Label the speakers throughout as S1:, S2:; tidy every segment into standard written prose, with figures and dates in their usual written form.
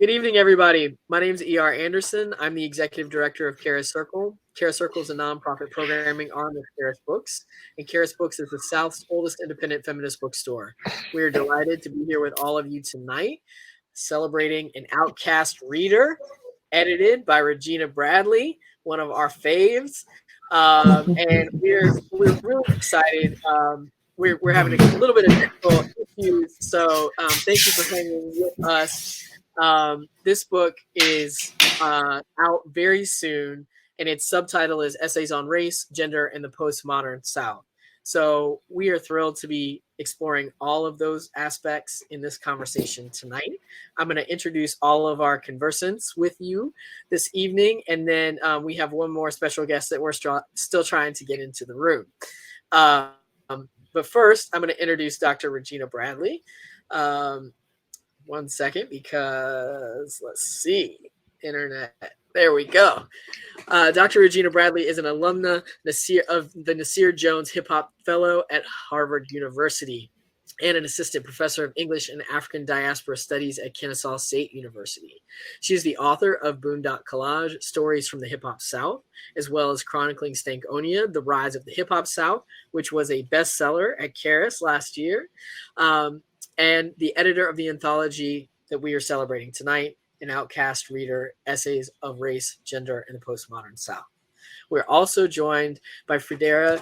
S1: Good evening, everybody. My name is E.R. Anderson. I'm the executive director of Karis Circle. Karis Circle is a nonprofit programming arm of Karis Books, and Karis Books is the South's oldest independent feminist bookstore. We are delighted to be here with all of you tonight, celebrating an Outkast reader, edited by Regina Bradley, one of our faves. And we're really excited. We're having a little bit of technical issues, so thank you for hanging with us. This book is out very soon, and its subtitle is Essays on Race, Gender, and the Postmodern South. So we are thrilled to be exploring all of those aspects in this conversation tonight. I'm going to introduce all of our conversants with you this evening, and then we have one more special guest that we're still trying to get into the room. But first, I'm going to introduce Dr. Regina Bradley. One second, because let's see, internet. There we go. Dr. Regina Bradley is an alumna of the Nasir Jones Hip Hop Fellow at Harvard University and an assistant professor of English and African Diaspora Studies at Kennesaw State University. She is the author of Boondock Collage, Stories from the Hip Hop South, as well as chronicling Stankonia, The Rise of the Hip Hop South, which was a bestseller at Karis last year, and the editor of the anthology that we are celebrating tonight, an Outkast reader, Essays of Race, Gender, and the Postmodern South. We're also joined by Fridera.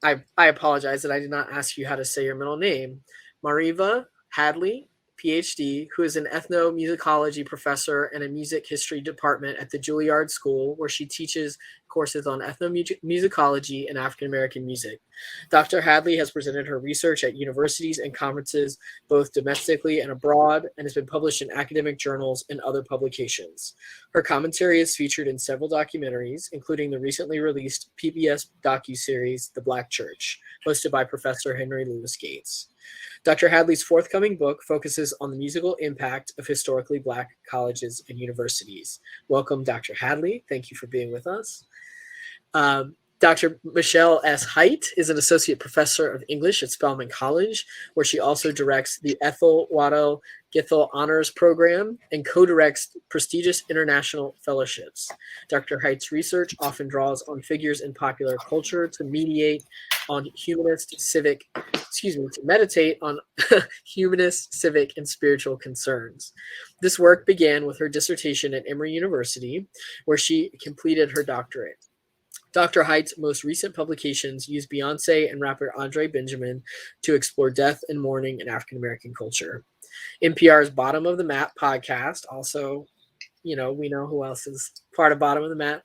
S1: I apologize that I did not ask you how to say your middle name. Mariva Hadley, PhD, who is an ethnomusicology professor and a music history department at the Juilliard School, where she teaches courses on ethnomusicology and African American music. Dr. Hadley has presented her research at universities and conferences, both domestically and abroad, and has been published in academic journals and other publications. Her commentary is featured in several documentaries, including the recently released PBS docuseries, The Black Church, hosted by Professor Henry Louis Gates. Dr. Hadley's forthcoming book focuses on the musical impact of historically Black colleges and universities. Welcome, Dr. Hadley. Thank you for being with us. Dr. Michelle S. Haidt is an associate professor of English at Spelman College, where she also directs the Ethel Waddell Githel Honors Program and co-directs prestigious international fellowships. Dr. Haidt's research often draws on figures in popular culture to mediate on to meditate on humanist, civic, and spiritual concerns. This work began with her dissertation at Emory University, where she completed her doctorate. Dr. Haidt's most recent publications use Beyonce and rapper Andre Benjamin to explore death and mourning in African American culture. NPR's Bottom of the Map podcast, also, we know who else is part of Bottom of the Map,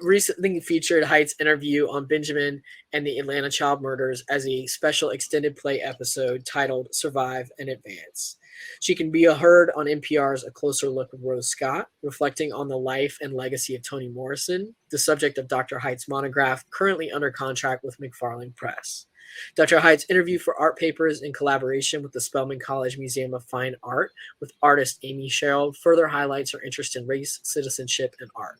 S1: recently featured Haidt's interview on Benjamin and the Atlanta child murders as a special extended play episode titled Survive and Advance. She can be heard on NPR's A Closer Look of Rose Scott, reflecting on the life and legacy of Toni Morrison, the subject of Dr. Haidt's monograph, currently under contract with McFarland Press. Dr. Haidt's interview for Art Papers in collaboration with the Spelman College Museum of Fine Art with artist Amy Sherrill further highlights her interest in race, citizenship, and art.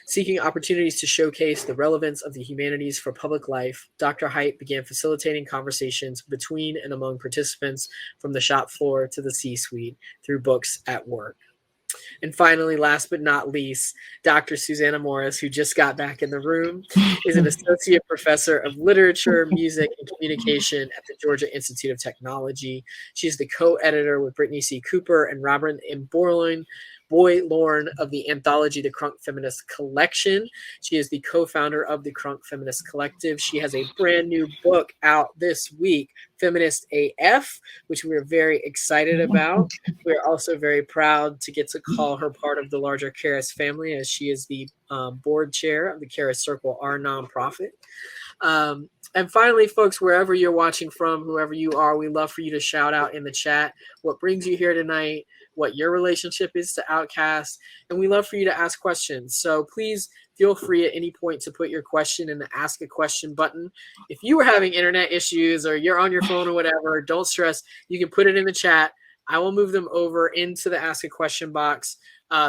S1: Seeking opportunities to showcase the relevance of the humanities for public life, Dr. Haidt began facilitating conversations between and among participants from the shop floor to the C-suite through books at work. And finally, last but not least, Dr. Susanna Morris, who just got back in the room, is an associate professor of literature, music, and communication at the Georgia Institute of Technology. She's the co-editor with Brittany C. Cooper and Robert M. Boy Lorne of the anthology The Crunk Feminist Collection. She is the co-founder of the Crunk Feminist Collective. She has a brand new book out this week, Feminist AF, which we're very excited about. We're also very proud to get to call her part of the larger Karis family, as she is the board chair of the Karis Circle, our nonprofit. And finally, folks, wherever you're watching from, whoever you are, we love for you to shout out in the chat what brings you here tonight, what your relationship is to Outkast, and we love for you to ask questions. So please feel free at any point to put your question in the Ask a Question button. If you are having internet issues or you're on your phone or whatever, don't stress. You can put it in the chat. I will move them over into the Ask a Question box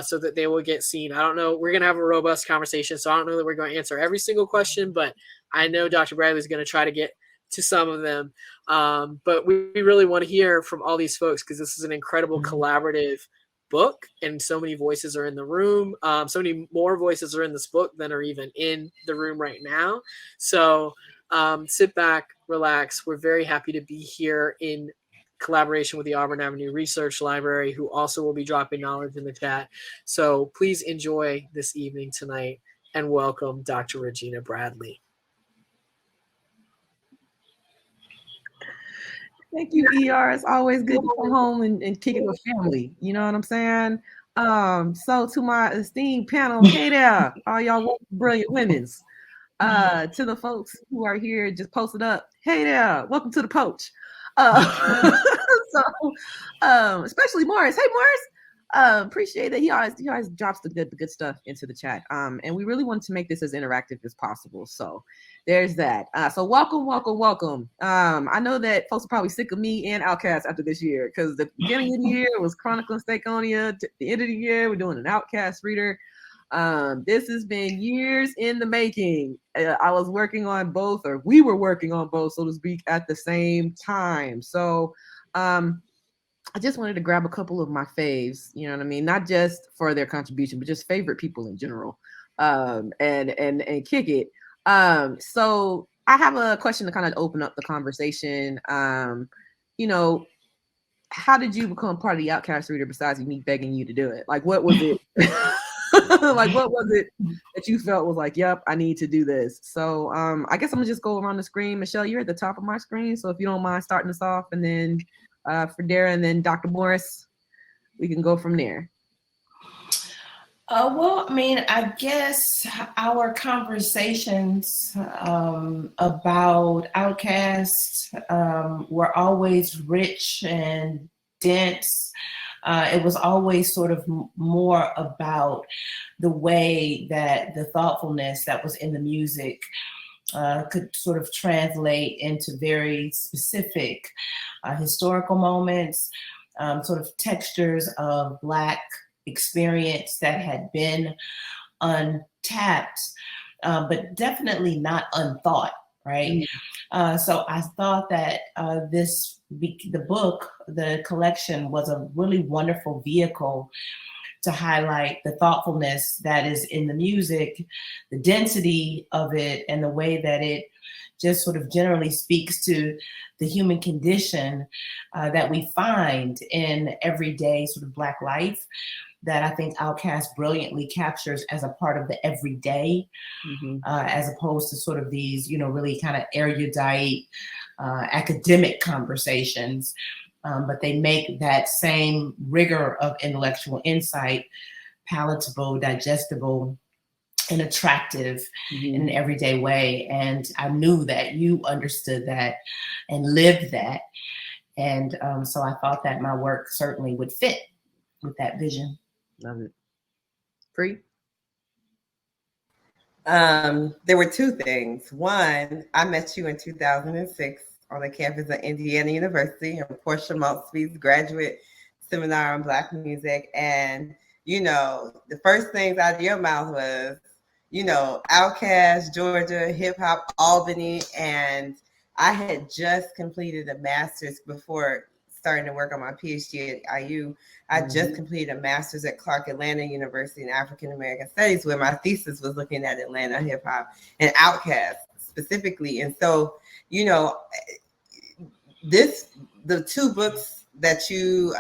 S1: so that they will get seen. I don't know. We're going to have a robust conversation, so I don't know that we're going to answer every single question, but I know Dr. Bradley is going to try to get to some of them. But we really want to hear from all these folks because this is an incredible collaborative book, and so many voices are in the room. So many more voices are in this book than are even in the room right now. So sit back, relax. We're very happy to be here in collaboration with the Auburn Avenue Research Library, who also will be dropping knowledge in the chat. So please enjoy this evening tonight, and welcome Dr. Regina Bradley.
S2: Thank you, ER. It's always good to come home and kick it with family. You know what I'm saying? So to my esteemed panel, hey there, all y'all brilliant women's. To the folks who are here, just posted up, hey there, welcome to the Poach. Especially Morris. Hey, Morris. Appreciate it. He always drops the good stuff into the chat. And we really want to make this as interactive as possible. So there's that. So welcome. I know that folks are probably sick of me and Outkast after this year, because the beginning of the year was Chronicling Stakeonia. The end of the year, we're doing an Outkast reader. This has been years in the making. I was working on both, or we were working on both, so to speak, at the same time. So I just wanted to grab a couple of my faves, you know what I mean? Not just for their contribution, but just favorite people in general, and kick it. So I have a question to kind of open up the conversation. You know, how did you become part of the Outkast reader besides me begging you to do it? Like, what was it? Like, what was it that you felt was like, yep, I need to do this? So I guess I'm gonna just go around the screen. Michelle, you're at the top of my screen, so if you don't mind starting us off, and then for Dara and then Dr. Morris, we can go from there.
S3: Well, I mean, I guess our conversations about Outkast were always rich and dense. It was always sort of more about the way that the thoughtfulness that was in the music could sort of translate into very specific historical moments, sort of textures of Black experience that had been untapped, but definitely not unthought, right? So I thought that the book, the collection, was a really wonderful vehicle to highlight the thoughtfulness that is in the music, the density of it, and the way that it just sort of generally speaks to the human condition that we find in everyday sort of Black life, that I think Outkast brilliantly captures as a part of the everyday, as opposed to sort of these, you know, really kind of erudite academic conversations. But they make that same rigor of intellectual insight palatable, digestible, and attractive in an everyday way. And I knew that you understood that and lived that. And so I thought that my work certainly would fit with that vision.
S2: Love it. Free?
S4: There were two things. One, I met you in 2006 on the campus of Indiana University and Portia Maltby's graduate seminar on Black music. And, you know, the first things out of your mouth was, you know, Outkast, Georgia, hip hop, Albany. And I had just completed a master's before starting to work on my PhD at IU. I just completed a master's at Clark Atlanta University in African American Studies, where my thesis was looking at Atlanta hip hop and Outkast specifically. And so, you know, the two books that you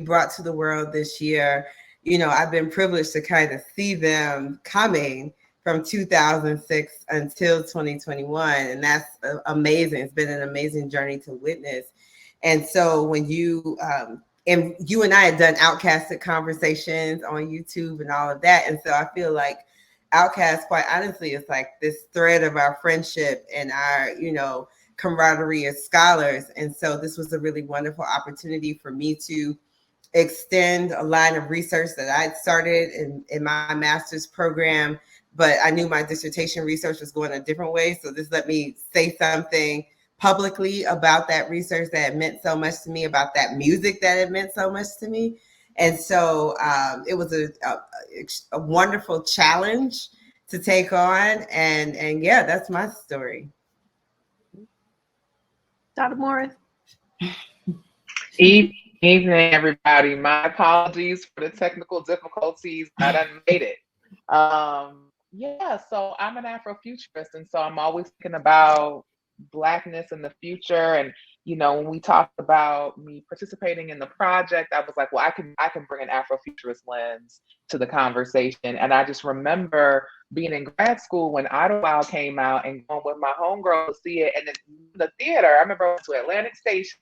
S4: brought to the world this year, you know, I've been privileged to kind of see them coming from 2006 until 2021. And that's amazing. It's been an amazing journey to witness. And so when you and I had done Outkasted conversations on YouTube and all of that. And so I feel like Outkast, quite honestly, is like this thread of our friendship and our, you know, camaraderie as scholars. And so this was a really wonderful opportunity for me to extend a line of research that I'd started in my master's program, but I knew my dissertation research was going a different way. So this let me say something publicly about that research that meant so much to me, about that music that had meant so much to me. And so it was a wonderful challenge to take on. And yeah, that's my story.
S2: Dr. Morris?
S5: Evening, everybody. My apologies for the technical difficulties. I done made it. Yeah, so I'm an Afrofuturist, and so I'm always thinking about Blackness in the future. And when we talked about me participating in the project, I was like, well, I can bring an Afrofuturist lens to the conversation. And I just remember being in grad school when Idlewild came out and going with my homegirl to see it. And the theater, I remember I went to Atlantic Station.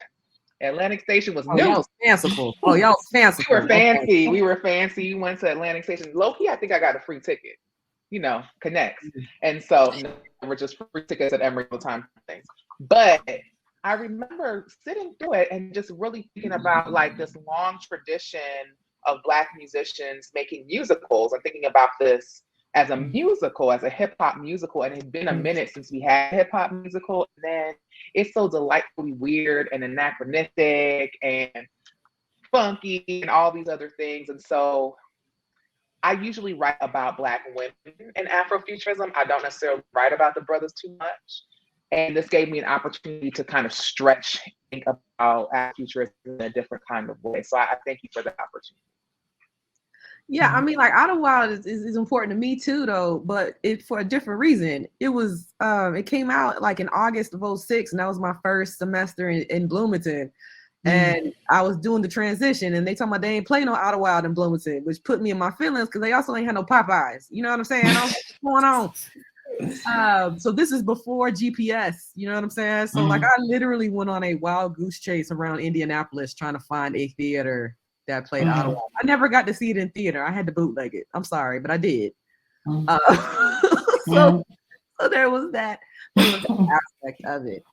S5: Atlantic Station was new.
S2: Y'all was fanciful. Y'all was fanciful.
S5: We were fancy. We were fancy. We went to Atlantic Station. Low-key, I think I got a free ticket. Connects. And so they were just free tickets at Emory all the time things. But I remember sitting through it and just really thinking about like this long tradition of Black musicians making musicals and thinking about this as a musical, as a hip hop musical. And it had been a minute since we had a hip hop musical. And then it's so delightfully weird and anachronistic and funky and all these other things. And so I usually write about Black women in Afrofuturism. I don't necessarily write about the brothers too much. And this gave me an opportunity to kind of stretch, think about Afrofuturism in a different kind of way. So I thank you for the opportunity.
S2: Yeah, I mean, like Idlewild is important to me too, though, but for a different reason. It was it came out like in August of 2006, and that was my first semester in Bloomington. And I was doing the transition, and they told me they ain't play no Idlewild in Bloomington, which put me in my feelings because they also ain't had no Popeyes. You know what I'm saying? I was like, what's going on? So this is before GPS. You know what I'm saying? So like I literally went on a wild goose chase around Indianapolis trying to find a theater that played Idlewild. I never got to see it in theater. I had to bootleg it. I'm sorry, but I did. So there was that aspect of it.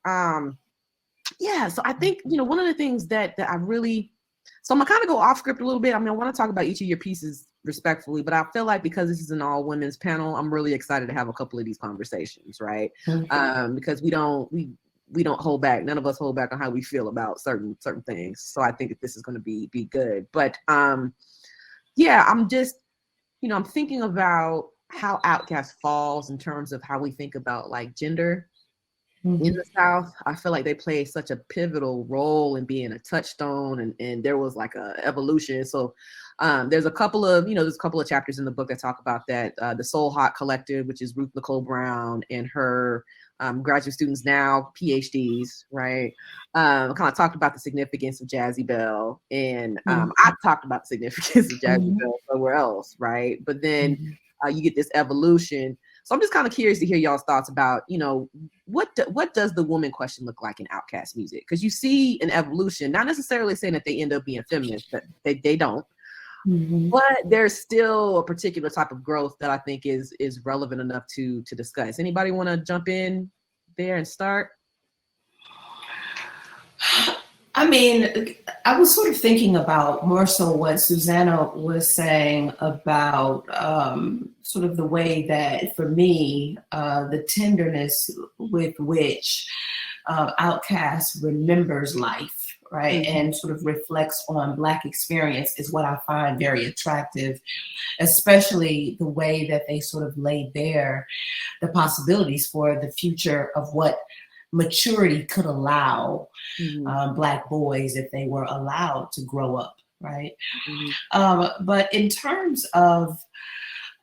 S2: Yeah, so I think, one of the things that I really, so I'm gonna kind of go off script a little bit. I mean, I want to talk about each of your pieces respectfully, but I feel like because this is an all women's panel, I'm really excited to have a couple of these conversations, right? Because we don't hold back. None of us hold back on how we feel about certain things. So I think that this is going to be good. But yeah, I'm just, I'm thinking about how Outkast falls in terms of how we think about like gender. In the South, I feel like they play such a pivotal role in being a touchstone, and there was like a evolution. So there's a couple of chapters in the book that talk about that. The Soul Hot Collective, which is Ruth Nicole Brown and her graduate students, now PhDs, right? Kind of talked about the significance of Jazzy Belle, and I talked about the significance of Jazzy Belle somewhere else, right? But then you get this evolution. So I'm just kind of curious to hear y'all's thoughts about, what does the woman question look like in Outkast music? Because you see an evolution, not necessarily saying that they end up being feminist, but they don't. But there's still a particular type of growth that I think is relevant enough to discuss. Anybody want to jump in there and start?
S3: I mean, I was sort of thinking about more so what Susanna was saying about sort of the way that, for me, the tenderness with which Outkast remembers life, right, and sort of reflects on Black experience is what I find very attractive, especially the way that they sort of lay bare the possibilities for the future of what maturity could allow Black boys if they were allowed to grow up, right? But in terms of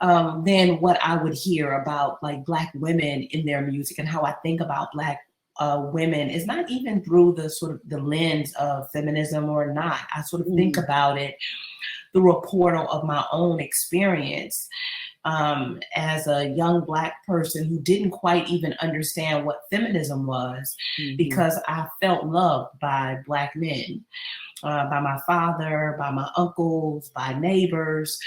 S3: then what I would hear about like Black women in their music and how I think about Black women is not even through the sort of the lens of feminism or not. I sort of think about it through a portal of my own experience. As a young Black person who didn't quite even understand what feminism was, because I felt loved by Black men, by my father, by my uncles, by neighbors.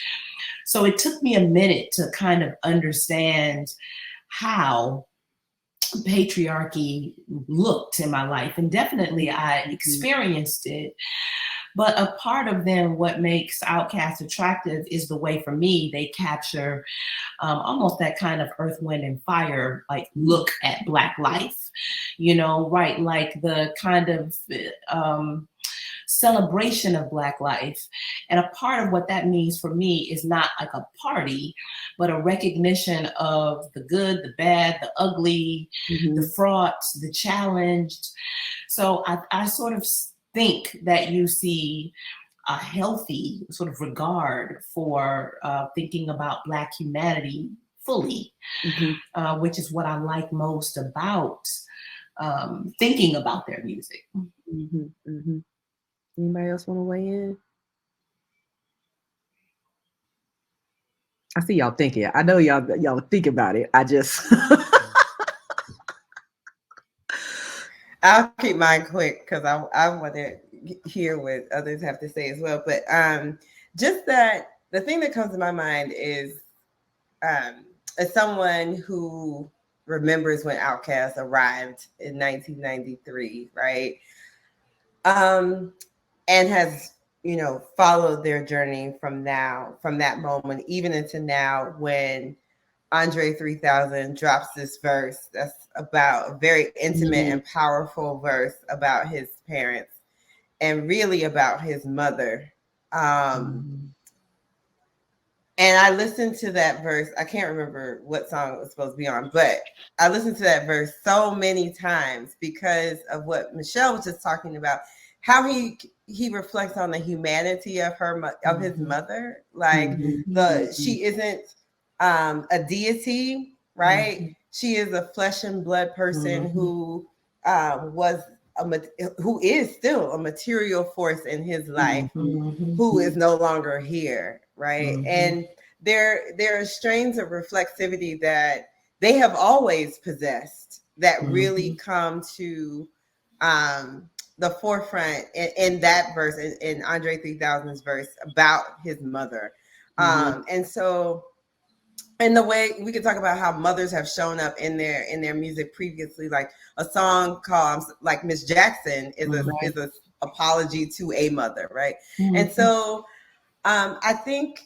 S3: So it took me a minute to kind of understand how patriarchy looked in my life. And definitely I experienced it. But a part of then what makes Outkast attractive is the way, for me, they capture almost that kind of earth, wind, and fire, like look at Black life, right? Like the kind of celebration of Black life. And a part of what that means for me is not like a party, but a recognition of the good, the bad, the ugly, the fraught, the challenged. So I sort of think that you see a healthy sort of regard for thinking about Black humanity fully, which is what I like most about thinking about their music.
S2: Anybody else want to weigh in? I see y'all thinking. I know y'all think about it. I just
S4: I'll keep mine quick because I want to hear what others have to say as well. But just that the thing that comes to my mind is as someone who remembers when Outkast arrived in 1993, right? And has, you know, followed their journey from that moment, even into now when Andre 3000 drops this verse that's about a very intimate and powerful verse about his parents and really about his mother. And I listened to that verse. I can't remember what song it was supposed to be on, but I listened to that verse so many times because of what Michelle was just talking about, how he reflects on the humanity of his mother. Like she isn't a deity, right? She is a flesh and blood person who who is still a material force in his life, who is no longer here, right? And there are strains of reflexivity that they have always possessed that really come to the forefront in that verse, in Andre 3000's verse about his mother. And so, in the way we could talk about how mothers have shown up in their music previously, like a song called like Miss Jackson is a apology to a mother, right? And so I think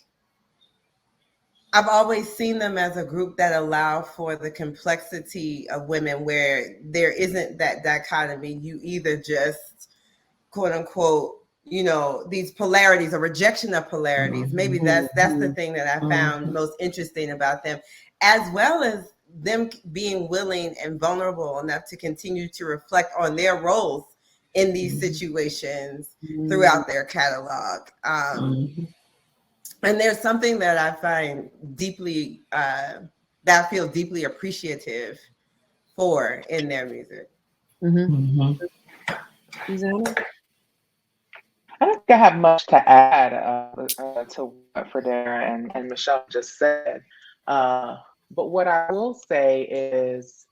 S4: I've always seen them as a group that allow for the complexity of women, where there isn't that dichotomy. You either just, quote unquote, you know, these polarities, a rejection of polarities. Maybe that's the thing that I found most interesting about them, as well as them being willing and vulnerable enough to continue to reflect on their roles in these situations throughout their catalog. And there's something that I find deeply, that I feel deeply appreciative for in their music.
S2: Susanna?
S5: I don't think I have much to add to what Fredera and Michelle just said. But what I will say is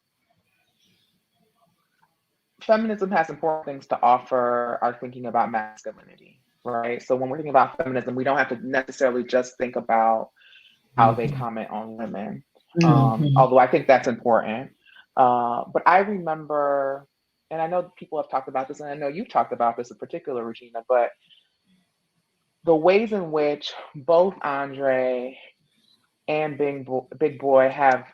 S5: feminism has important things to offer our thinking about masculinity, right? So when we're thinking about feminism, we don't have to necessarily just think about how they comment on women, although I think that's important. But I remember, and I know people have talked about this, and I know you've talked about this in particular, Regina, but the ways in which both Andre and Big Boy have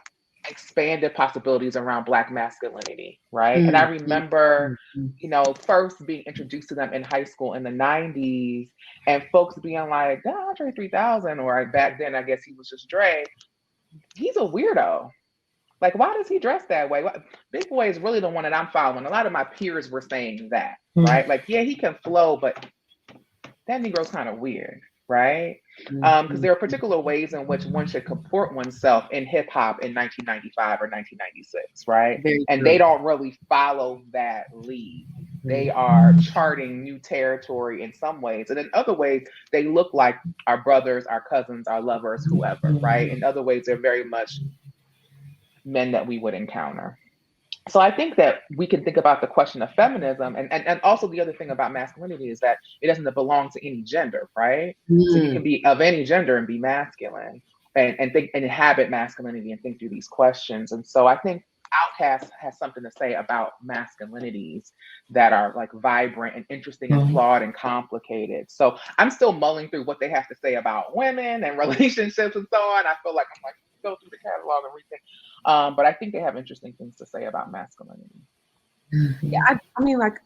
S5: expanded possibilities around Black masculinity, right? And I remember, you know, first being introduced to them in high school in the 90s, and folks being like, Andre 3000, or back then, I guess he was just Dre, he's a weirdo. Like, why does he dress that way? Big Boy is really the one that I'm following. A lot of my peers were saying that, right? Like, yeah, he can flow, but that Negro's kind of weird, right? Because there are particular ways in which one should comport oneself in hip hop in 1995 or 1996, right? And they don't really follow that lead. They are charting new territory in some ways. And in other ways, they look like our brothers, our cousins, our lovers, whoever, right? In other ways, they're very much men that we would encounter. So I think that we can think about the question of feminism, and also the other thing about masculinity is that it doesn't belong to any gender, right? So you can be of any gender and be masculine and think and inhabit masculinity and think through these questions. And so I think Outkast has something to say about masculinities that are like vibrant and interesting and flawed and complicated. So I'm still mulling through what they have to say about women and relationships and so on. I feel like I'm like, go through the catalog and rethink. But I think they have interesting things to say about masculinity.
S2: Yeah, I mean, like,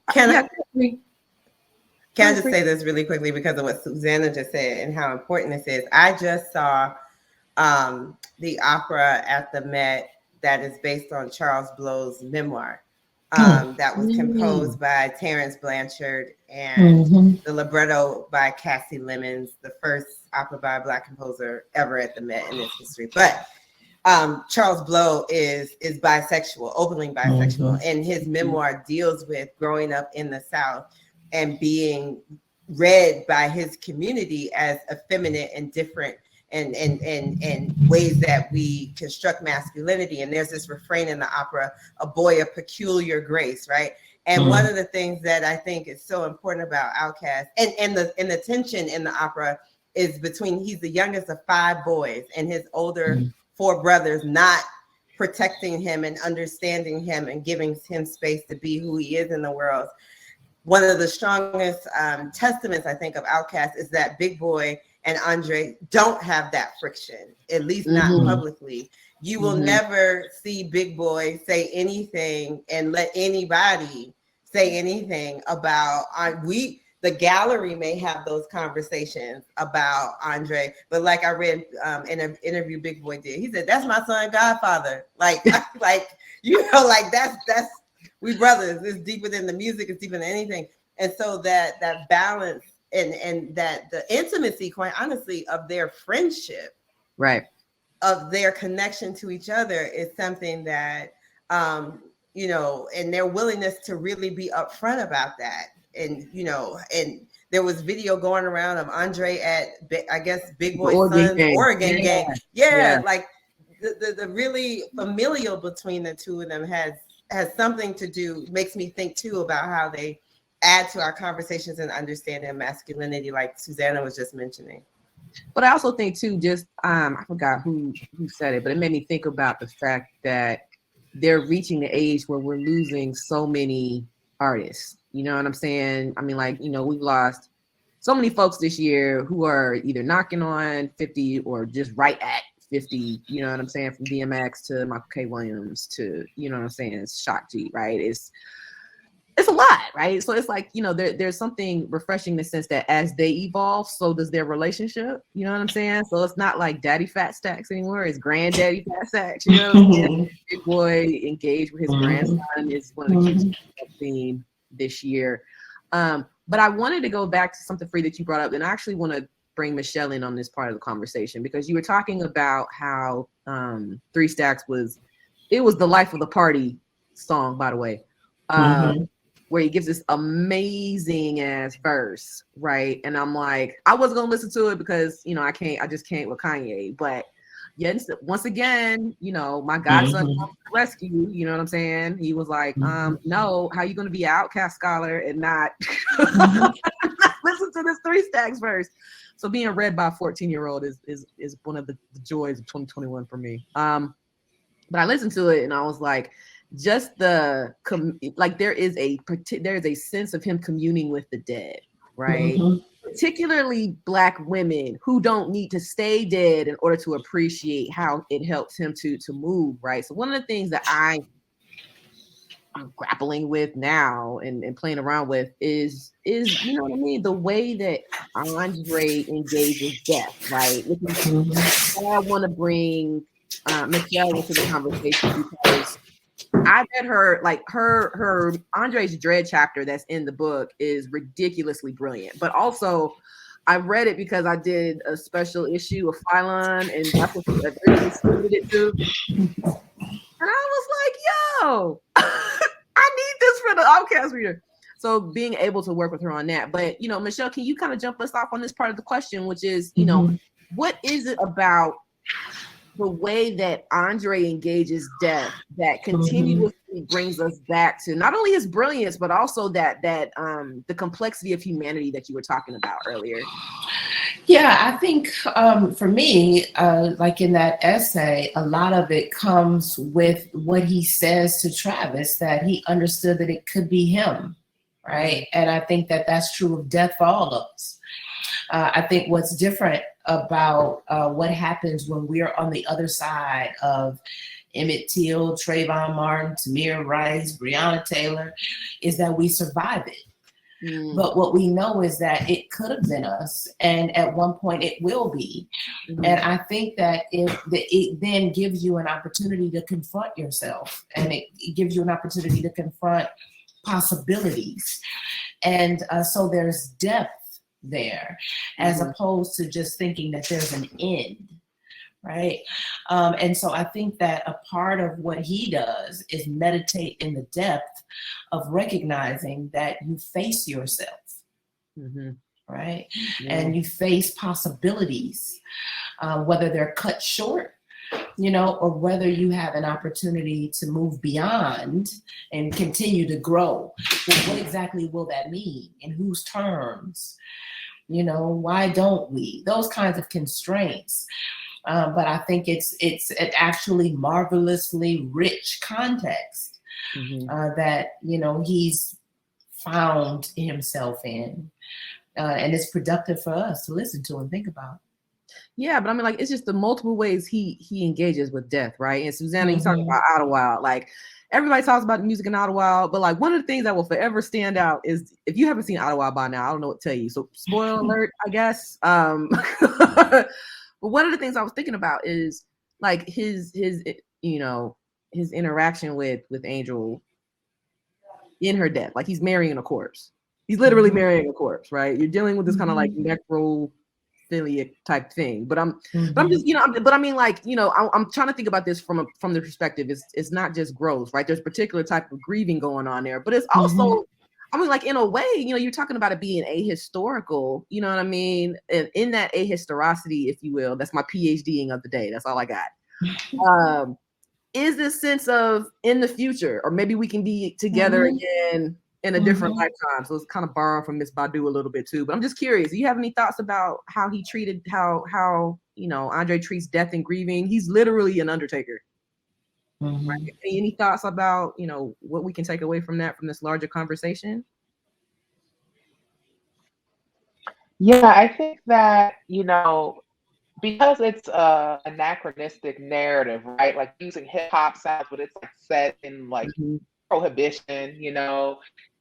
S4: Can I just say this really quickly because of what Susanna just said and how important this is? I just saw the opera at the Met that is based on Charles Blow's memoir. That was composed by Terence Blanchard and the libretto by Cassie Lemons, the first opera by a Black composer ever at the Met in its history. But Charles Blow is bisexual, openly bisexual, and his memoir deals with growing up in the South and being read by his community as effeminate and different and ways that we construct masculinity. And there's this refrain in the opera, a boy of peculiar grace, right? And one of the things that I think is so important about Outkast and the tension in the opera is between, he's the youngest of 5 boys and his older 4 brothers not protecting him and understanding him and giving him space to be who he is in the world. One of the strongest testaments, I think, of Outkast is that Big Boy and Andre don't have that friction, at least not publicly. You will never see Big Boy say anything and let anybody say anything about, the gallery may have those conversations about Andre, but like I read in an interview Big Boy did, he said, that's my son Godfather. Like, that's, we brothers. It's deeper than the music, it's deeper than anything. And so that balance and that the intimacy, quite honestly, of their friendship,
S2: right, of
S4: their connection to each other is something that, and their willingness to really be upfront about that. And, and there was video going around of Andre at, I guess, Big Boy's son's Oregon game. Yeah, like the really familial between the two of them has something to do, makes me think too about how they add to our conversations and understanding masculinity, like Susanna was just mentioning.
S2: But I also think too, just I forgot who said it, but it made me think about the fact that they're reaching the age where we're losing so many artists. You know what I'm saying? I mean, like, we've lost so many folks this year who are either knocking on 50 or just right at 50, you know what I'm saying? From DMX to Michael K. Williams to, you know what I'm saying, Shock G, right? It's a lot, right? So it's like, there's something refreshing in the sense that as they evolve, so does their relationship. You know what I'm saying? So it's not like Daddy Fat Stacks anymore. It's Granddaddy Fat Stacks. You know what I'm saying? Big Boy engaged with his grandson is one of the kids I've seen this year. But I wanted to go back to something free that you brought up, and I actually want to bring Michelle in on this part of the conversation because you were talking about how 3 Stacks was the life of the party song, by the way. Where he gives this amazing ass verse, right? And I'm like, I wasn't gonna listen to it because I just can't with Kanye. But yes, once again, my godson comes to the rescue. You know what I'm saying? He was like, no, how you gonna be an Outkast scholar and not listen to this 3 Stacks verse? So being read by a 14-year-old is one of the joys of 2021 for me. But I listened to it and I was like, just there is a sense of him communing with the dead, right? Particularly Black women who don't need to stay dead in order to appreciate how it helps him to move, right? So one of the things that I'm grappling with now and playing around with is you know what I mean, the way that Andre engages death, right? I want to bring Michelle into the conversation because I read her Andre's Dread chapter that's in the book is ridiculously brilliant. But also, I read it because I did a special issue of Phylon, and that's what I really distributed it to. And I was like, yo, I need this for the Outkast reader. So being able to work with her on that. But, Michelle, can you kind of jump us off on this part of the question, which is, what is it about the way that Andre engages death that continuously brings us back to not only his brilliance, but also that the complexity of humanity that you were talking about earlier?
S3: Yeah, I think for me, like in that essay, a lot of it comes with what he says to Travis, that he understood that it could be him, right? And I think that that's true of death for all of us. I think what's different about what happens when we're on the other side of Emmett Till, Trayvon Martin, Tamir Rice, Breonna Taylor, is that we survive it. But what we know is that it could have been us, and at one point it will be. And I think that it then gives you an opportunity to confront yourself, and it gives you an opportunity to confront possibilities. And so there's depth there, as opposed to just thinking that there's an end. Right. And so I think that a part of what he does is meditate in the depth of recognizing that you face yourself. Right. And you face possibilities, whether they're cut short, or whether you have an opportunity to move beyond and continue to grow. Well, what exactly will that mean? In whose terms? Why don't we? Those kinds of constraints. But I think it's an actually marvelously rich context that, he's found himself in. And it's productive for us to listen to and think about.
S2: Yeah, but I mean, like, it's just the multiple ways he engages with death, right? And Susanna, you talked about Ottawa. Like, everybody talks about the music in Ottawa, but like one of the things that will forever stand out is, if you haven't seen Ottawa by now, I don't know what to tell you. So spoiler alert, I guess. But one of the things I was thinking about is like his interaction with Angel in her death. Like, he's marrying a corpse. He's literally marrying a corpse, right? You're dealing with this kind of like necrophiliac type thing. But I'm just, but I mean, like, I'm trying to think about this from the perspective. It's not just growth, right? There's a particular type of grieving going on there, but it's also, I mean, like, in a way, you're talking about it being ahistorical, you know what I mean? And in that ahistoricity, if you will, that's my PhDing of the day. That's all I got. Is this sense of in the future, or maybe we can be together again in a different lifetime. So it's kind of borrowed from Miss Badu a little bit too. But I'm just curious, do you have any thoughts about how he treated, how Andre treats death and grieving? He's literally an undertaker. Right? Any thoughts about, what we can take away from that, from this larger conversation?
S5: Yeah, I think that, because it's a anachronistic narrative, right? Like using hip hop sounds, but it's like set in like prohibition,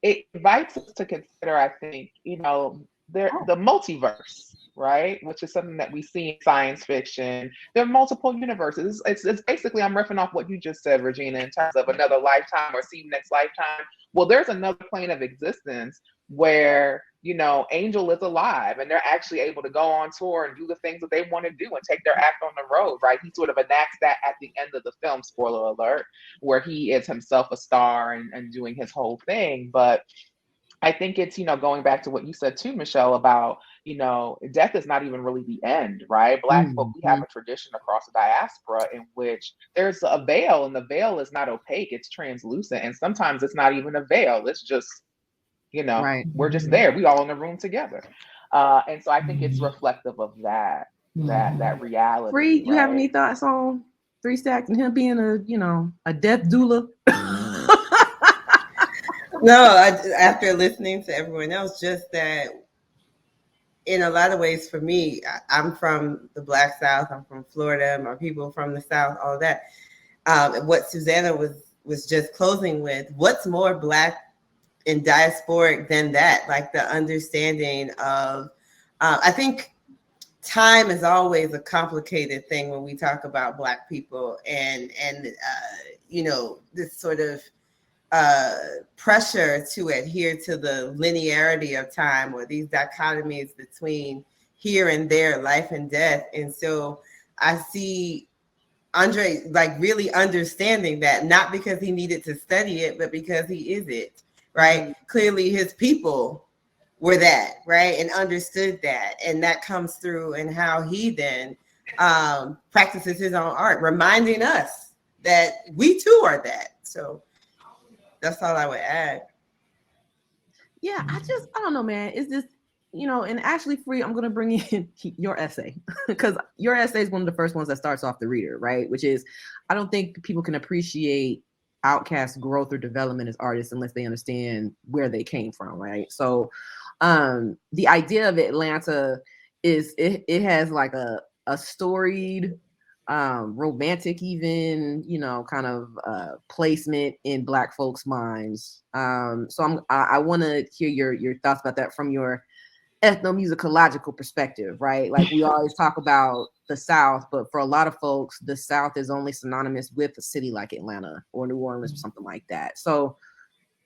S5: it invites us to consider, I think, the multiverse, right? Which is something that we see in science fiction. There are multiple universes. It's basically, I'm riffing off what you just said, Regina, in terms of another lifetime or see next lifetime. Well, there's another plane of existence where, Angel is alive and they're actually able to go on tour and do the things that they want to do and take their act on the road, right? He sort of enacts that at the end of the film, spoiler alert, where he is himself a star and doing his whole thing. But I think it's, going back to what you said too, Michelle, about, death is not even really the end, right? Black folk, we have a tradition across the diaspora in which there's a veil, and the veil is not opaque, it's translucent. And sometimes it's not even a veil, it's just,
S2: right.
S5: We're just there. We all in the room together. And so I think it's reflective of that reality.
S2: Free, you
S5: right?
S2: have any thoughts on 3 Stacks and him being a death doula?
S4: No, after listening to everyone else, just that in a lot of ways for me, I'm from the Black South, I'm from Florida, my people from the South, all that. What Susanna was just closing with, what's more Black and diasporic than that? Like the understanding of, I think time is always a complicated thing when we talk about Black people and this sort of pressure to adhere to the linearity of time, or these dichotomies between here and there, life and death. And so I see Andre like really understanding that, not because he needed to study it, but because he is it, right? Clearly his people were that, right? And understood that. And that comes through in how he then practices his own art, reminding us that we too are that. So that's all I would add.
S2: Yeah, I don't know, man. Is this, and actually, Free, I'm going to bring in your essay, because your essay is one of the first ones that starts off the reader, right? Which is, I don't think people can appreciate Outkast growth or development as artists unless they understand where they came from, right? So the idea of Atlanta is it has like a storied romantic, even, you know, kind of placement in Black folks' minds. So I want to hear your thoughts about that from your ethnomusicological perspective, right? Like, we always talk about the South, but for a lot of folks, the South is only synonymous with a city like Atlanta or New Orleans or something like that. So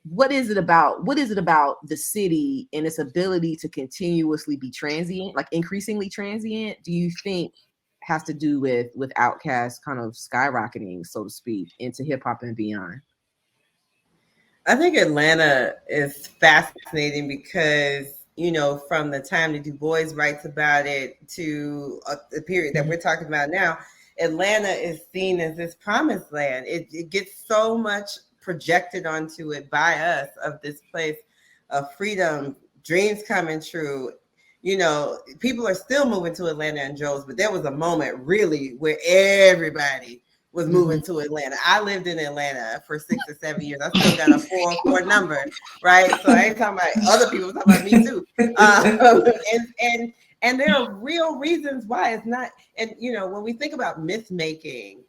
S2: what is it about the city and its ability to continuously be transient, like increasingly transient, do you think has to do with Outkast kind of skyrocketing, so to speak, into hip hop and beyond?
S4: I think Atlanta is fascinating because, you know, from the time that Du Bois writes about it to the period that we're talking about now, Atlanta is seen as this promised land. It gets so much projected onto it by us, of this place of freedom, dreams coming true. You know, people are still moving to Atlanta in droves, but there was a moment really where everybody was moving to Atlanta. I lived in Atlanta for 6 or 7 years. I still got a 404 number, right? So I ain't talking about other people, talking about me too. And there are real reasons why it's not. And you know, when we think about myth making,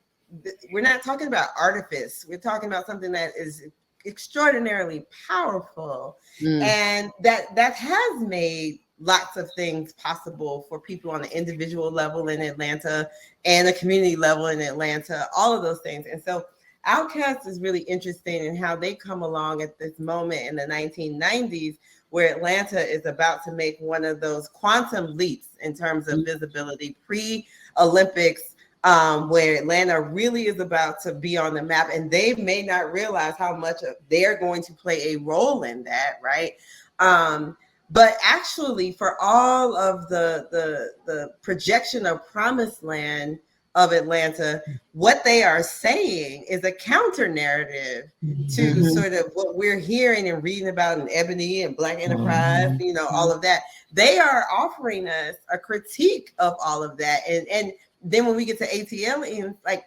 S4: we're not talking about artifice. We're talking about something that is extraordinarily powerful, and that has made lots of things possible for people on an individual level in Atlanta and a community level in Atlanta, all of those things. And so Outkast is really interesting in how they come along at this moment in the 1990s, where Atlanta is about to make one of those quantum leaps in terms of visibility, pre-Olympics, where Atlanta really is about to be on the map, and they may not realize how much they're going to play a role in that, right? But actually, for all of the projection of promised land of Atlanta, what they are saying is a counter narrative to sort of what we're hearing and reading about in Ebony and Black Enterprise, you know, all of that. They are offering us a critique of all of that. And then when we get to ATL,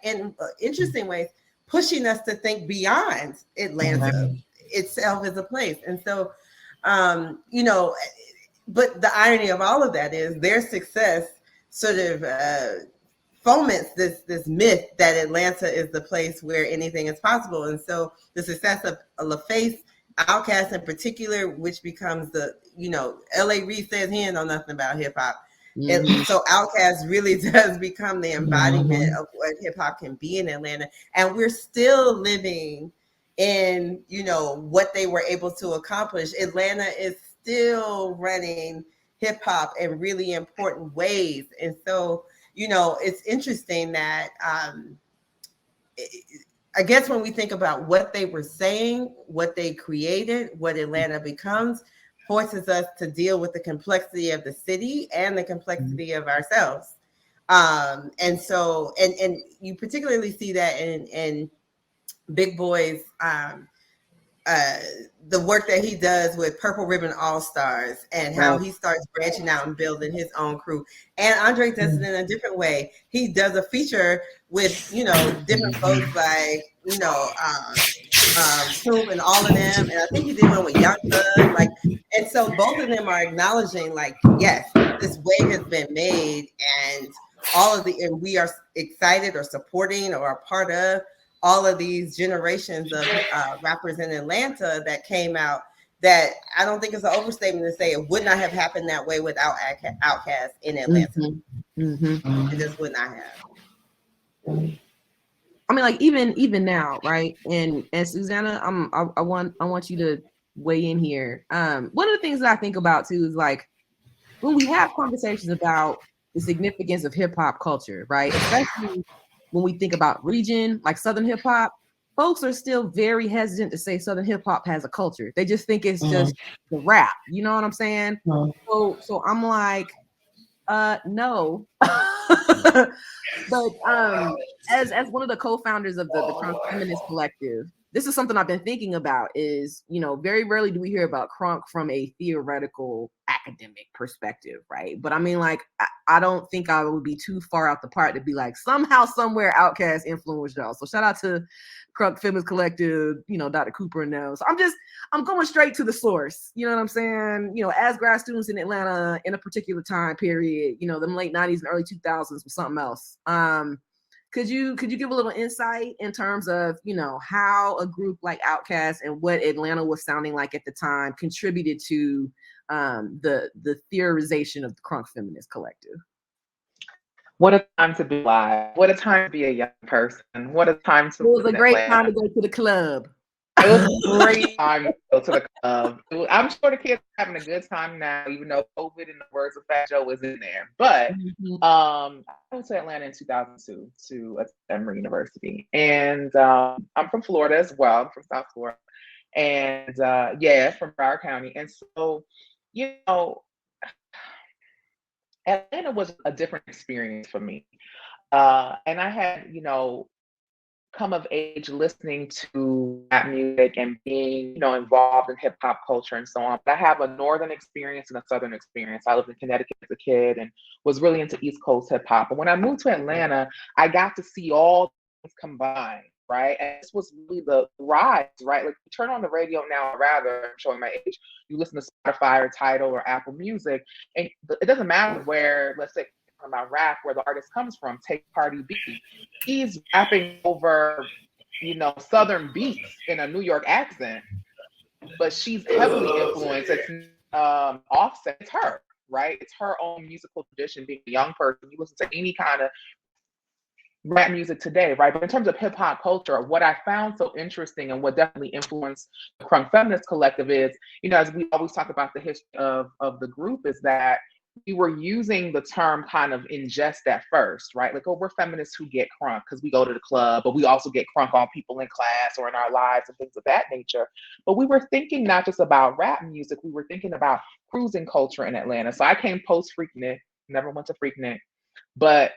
S4: in interesting ways, pushing us to think beyond Atlanta itself as a place. And so, you know, but the irony of all of that is their success sort of foments this myth that Atlanta is the place where anything is possible. And so the success of LaFace, Outkast in particular, which becomes the, you know, L.A. Reid says he ain't know nothing about hip hop. So Outkast really does become the embodiment of what hip hop can be in Atlanta. And we're still living in, you know, what they were able to accomplish. Atlanta is still running hip hop in really important ways. And so, you know, it's interesting that I guess when we think about what they were saying, what they created, what Atlanta becomes, forces us to deal with the complexity of the city and the complexity of ourselves. And so, and you particularly see that in Big Boy's the work that he does with Purple Ribbon All Stars, and how he starts branching out and building his own crew. And Andre does it in a different way. He does a feature with, you know, different folks like, you know, Snoop and all of them. And I think he did one with Young Thug. Like, and so both of them are acknowledging, like, yes, this wave has been made, and and we are excited or supporting or a part of all of these generations of rappers in Atlanta that came out, that I don't think it's an overstatement to say it would not have happened that way without Outkast in Atlanta. It just would not have.
S2: I mean, like, even now, right? And Susanna, I want you to weigh in here. One of the things that I think about too is, like, when we have conversations about the significance of hip hop culture, right? Especially when we think about region, like Southern hip hop, folks are still very hesitant to say Southern hip hop has a culture. They just think it's just the rap. You know what I'm saying? So I'm like, no. But as one of the co-founders of the Crunk Feminist Collective, this is something I've been thinking about. Is, you know, very rarely do we hear about Crunk from a theoretical academic perspective, right? But I mean, like, I don't think I would be too far out the part to be like, somehow, somewhere, Outkast influenced y'all. So shout out to Crunk Feminist Collective, you know, Dr. Cooper and them. So I'm going straight to the source. You know what I'm saying? You know, as grad students in Atlanta in a particular time period, you know, them late 90s and early 2000s was something else. Could you give a little insight in terms of, you know, how a group like Outkast and what Atlanta was sounding like at the time contributed to the theorization of the crunk feminist collective?
S5: What a time to be alive. What a time to be a young person. What a time to
S2: It was
S5: live
S2: a
S5: in
S2: great
S5: Atlanta.
S2: time to go to the club.
S5: It was a great time to go to the club. I'm sure the kids are having a good time now, even though COVID, in the words of Fat Joe, is in there. But I went to Atlanta in 2002 to attend Emory University. And I'm from Florida as well. I'm from South Florida. And from Broward County. And so, you know, Atlanta was a different experience for me. And I had, you know, come of age listening to rap music and being, you know, involved in hip hop culture and so on. But I have a northern experience and a southern experience. I lived in Connecticut as a kid and was really into East Coast hip hop. And when I moved to Atlanta, I got to see all things combined, right? And this was really the rise, right? Like you turn on the radio now, rather, I'm showing my age, you listen to Spotify or Tidal or Apple Music, and it doesn't matter where, let's say, about rap, where the artist comes from. Take Cardi B. He's rapping over, you know, Southern beats in a New York accent, but she's heavily influenced. It's Offset. It's her, right? It's her own musical tradition. Being a young person, you listen to any kind of rap music today, right? But in terms of hip hop culture, what I found so interesting and what definitely influenced the Crunk Feminist Collective is, you know, as we always talk about the history of the group, is that we were using the term kind of in jest at first, right? Like, oh, we're feminists who get crunk because we go to the club, but we also get crunk on people in class or in our lives and things of that nature. But we were thinking not just about rap music, we were thinking about cruising culture in Atlanta. So I came post Freaknik, never went to Freaknik, but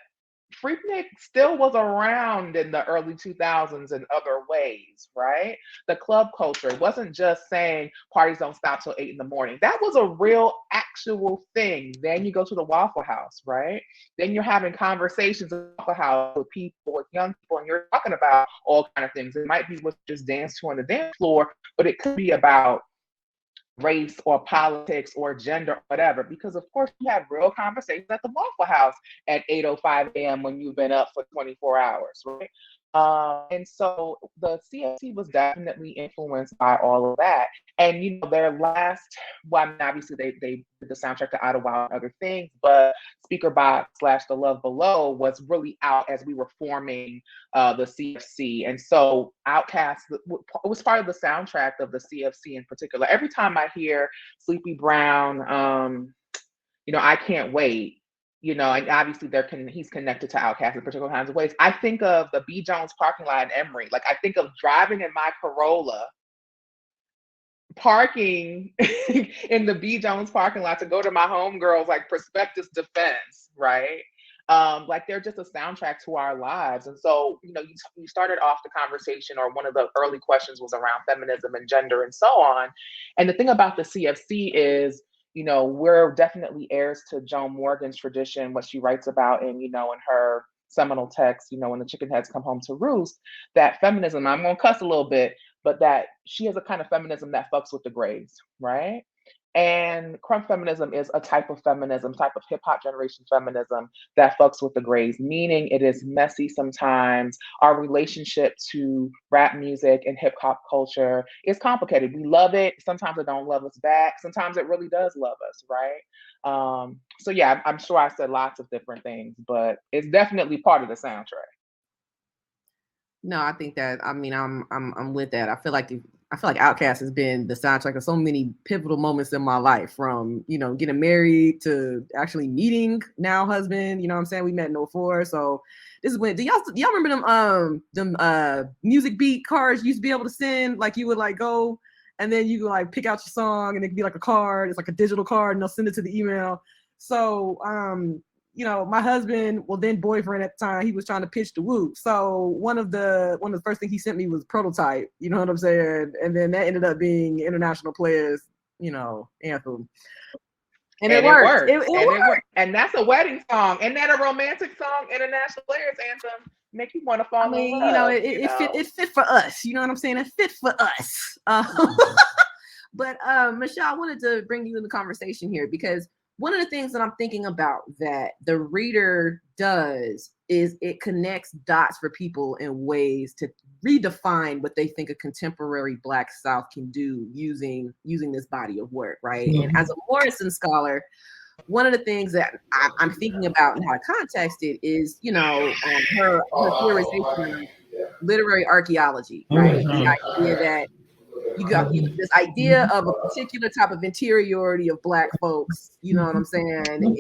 S5: Freaknik still was around in the early 2000s in other ways, right? The club culture wasn't just saying parties don't stop till 8 in the morning. That was a real actual thing. Then you go to the Waffle House, right? Then you're having conversations at the Waffle House with people, with young people, and you're talking about all kind of things. It might be what you just dance to on the dance floor, but it could be about race or politics or gender or whatever, because of course you have real conversations at the Waffle House at 8:05 a.m. when you've been up for 24 hours, right? And so the CFC was definitely influenced by all of that. And you know, their last, well, I mean, obviously they did the soundtrack to Ottawa and other things, but Speaker Box / The Love Below was really out as we were forming the CFC. And so Outkast was part of the soundtrack of the CFC in particular. Every time I hear Sleepy Brown, you know, I Can't Wait, you know, and obviously he's connected to Outkast in particular kinds of ways. I think of the B. Jones parking lot in Emory. Like, I think of driving in my Corolla, parking in the B. Jones parking lot to go to my homegirls, like Prospectus Defense, right? Like, they're just a soundtrack to our lives. And so, you know, you started off the conversation, or one of the early questions was around feminism and gender and so on. And the thing about the CFC is, you know, we're definitely heirs to Joan Morgan's tradition, what she writes about in, you know, in her seminal text, you know, When the Chicken Heads Come Home to Roost, that feminism, I'm gonna cuss a little bit, but that she has a kind of feminism that fucks with the grays, right? And crunk feminism is a type of feminism, type of hip hop generation feminism that fucks with the grays, meaning it is messy sometimes. Our relationship to rap music and hip hop culture is complicated. We love it. Sometimes it don't love us back. Sometimes it really does love us, right? So yeah, I'm sure I said lots of different things, but it's definitely part of the soundtrack.
S2: No, I think that, I mean, I'm with that. I feel like Outkast has been the soundtrack of so many pivotal moments in my life, from, you know, getting married to actually meeting now husband. You know what I'm saying? We met in 2004. So this is when, do y'all remember them music beat cards you used to be able to send? Like, you would like go and then you could like pick out your song and it could be like a card. It's like a digital card and they'll send it to the email. So you know, my husband, well then boyfriend at the time, he was trying to pitch the Whoop. So one of the first things he sent me was Prototype, you know what I'm saying? And then that ended up being International Players, you know, anthem. And it worked. It worked.
S5: And that's a wedding song. Isn't that a romantic song? International Players Anthem. Make you want to fall in love.
S2: You know, it fit for us. You know what I'm saying? It fit for us. But Michelle, I wanted to bring you in the conversation here, because one of the things that I'm thinking about that the reader does is it connects dots for people in ways to redefine what they think a contemporary Black South can do using this body of work, right?
S3: Mm-hmm.
S2: And as a Morrison scholar, one of the things that I'm thinking about and how to context it is, her theorization of literary archaeology, right?
S3: Mm-hmm.
S2: The idea that you got this idea of a particular type of interiority of Black folks, you know what I'm saying,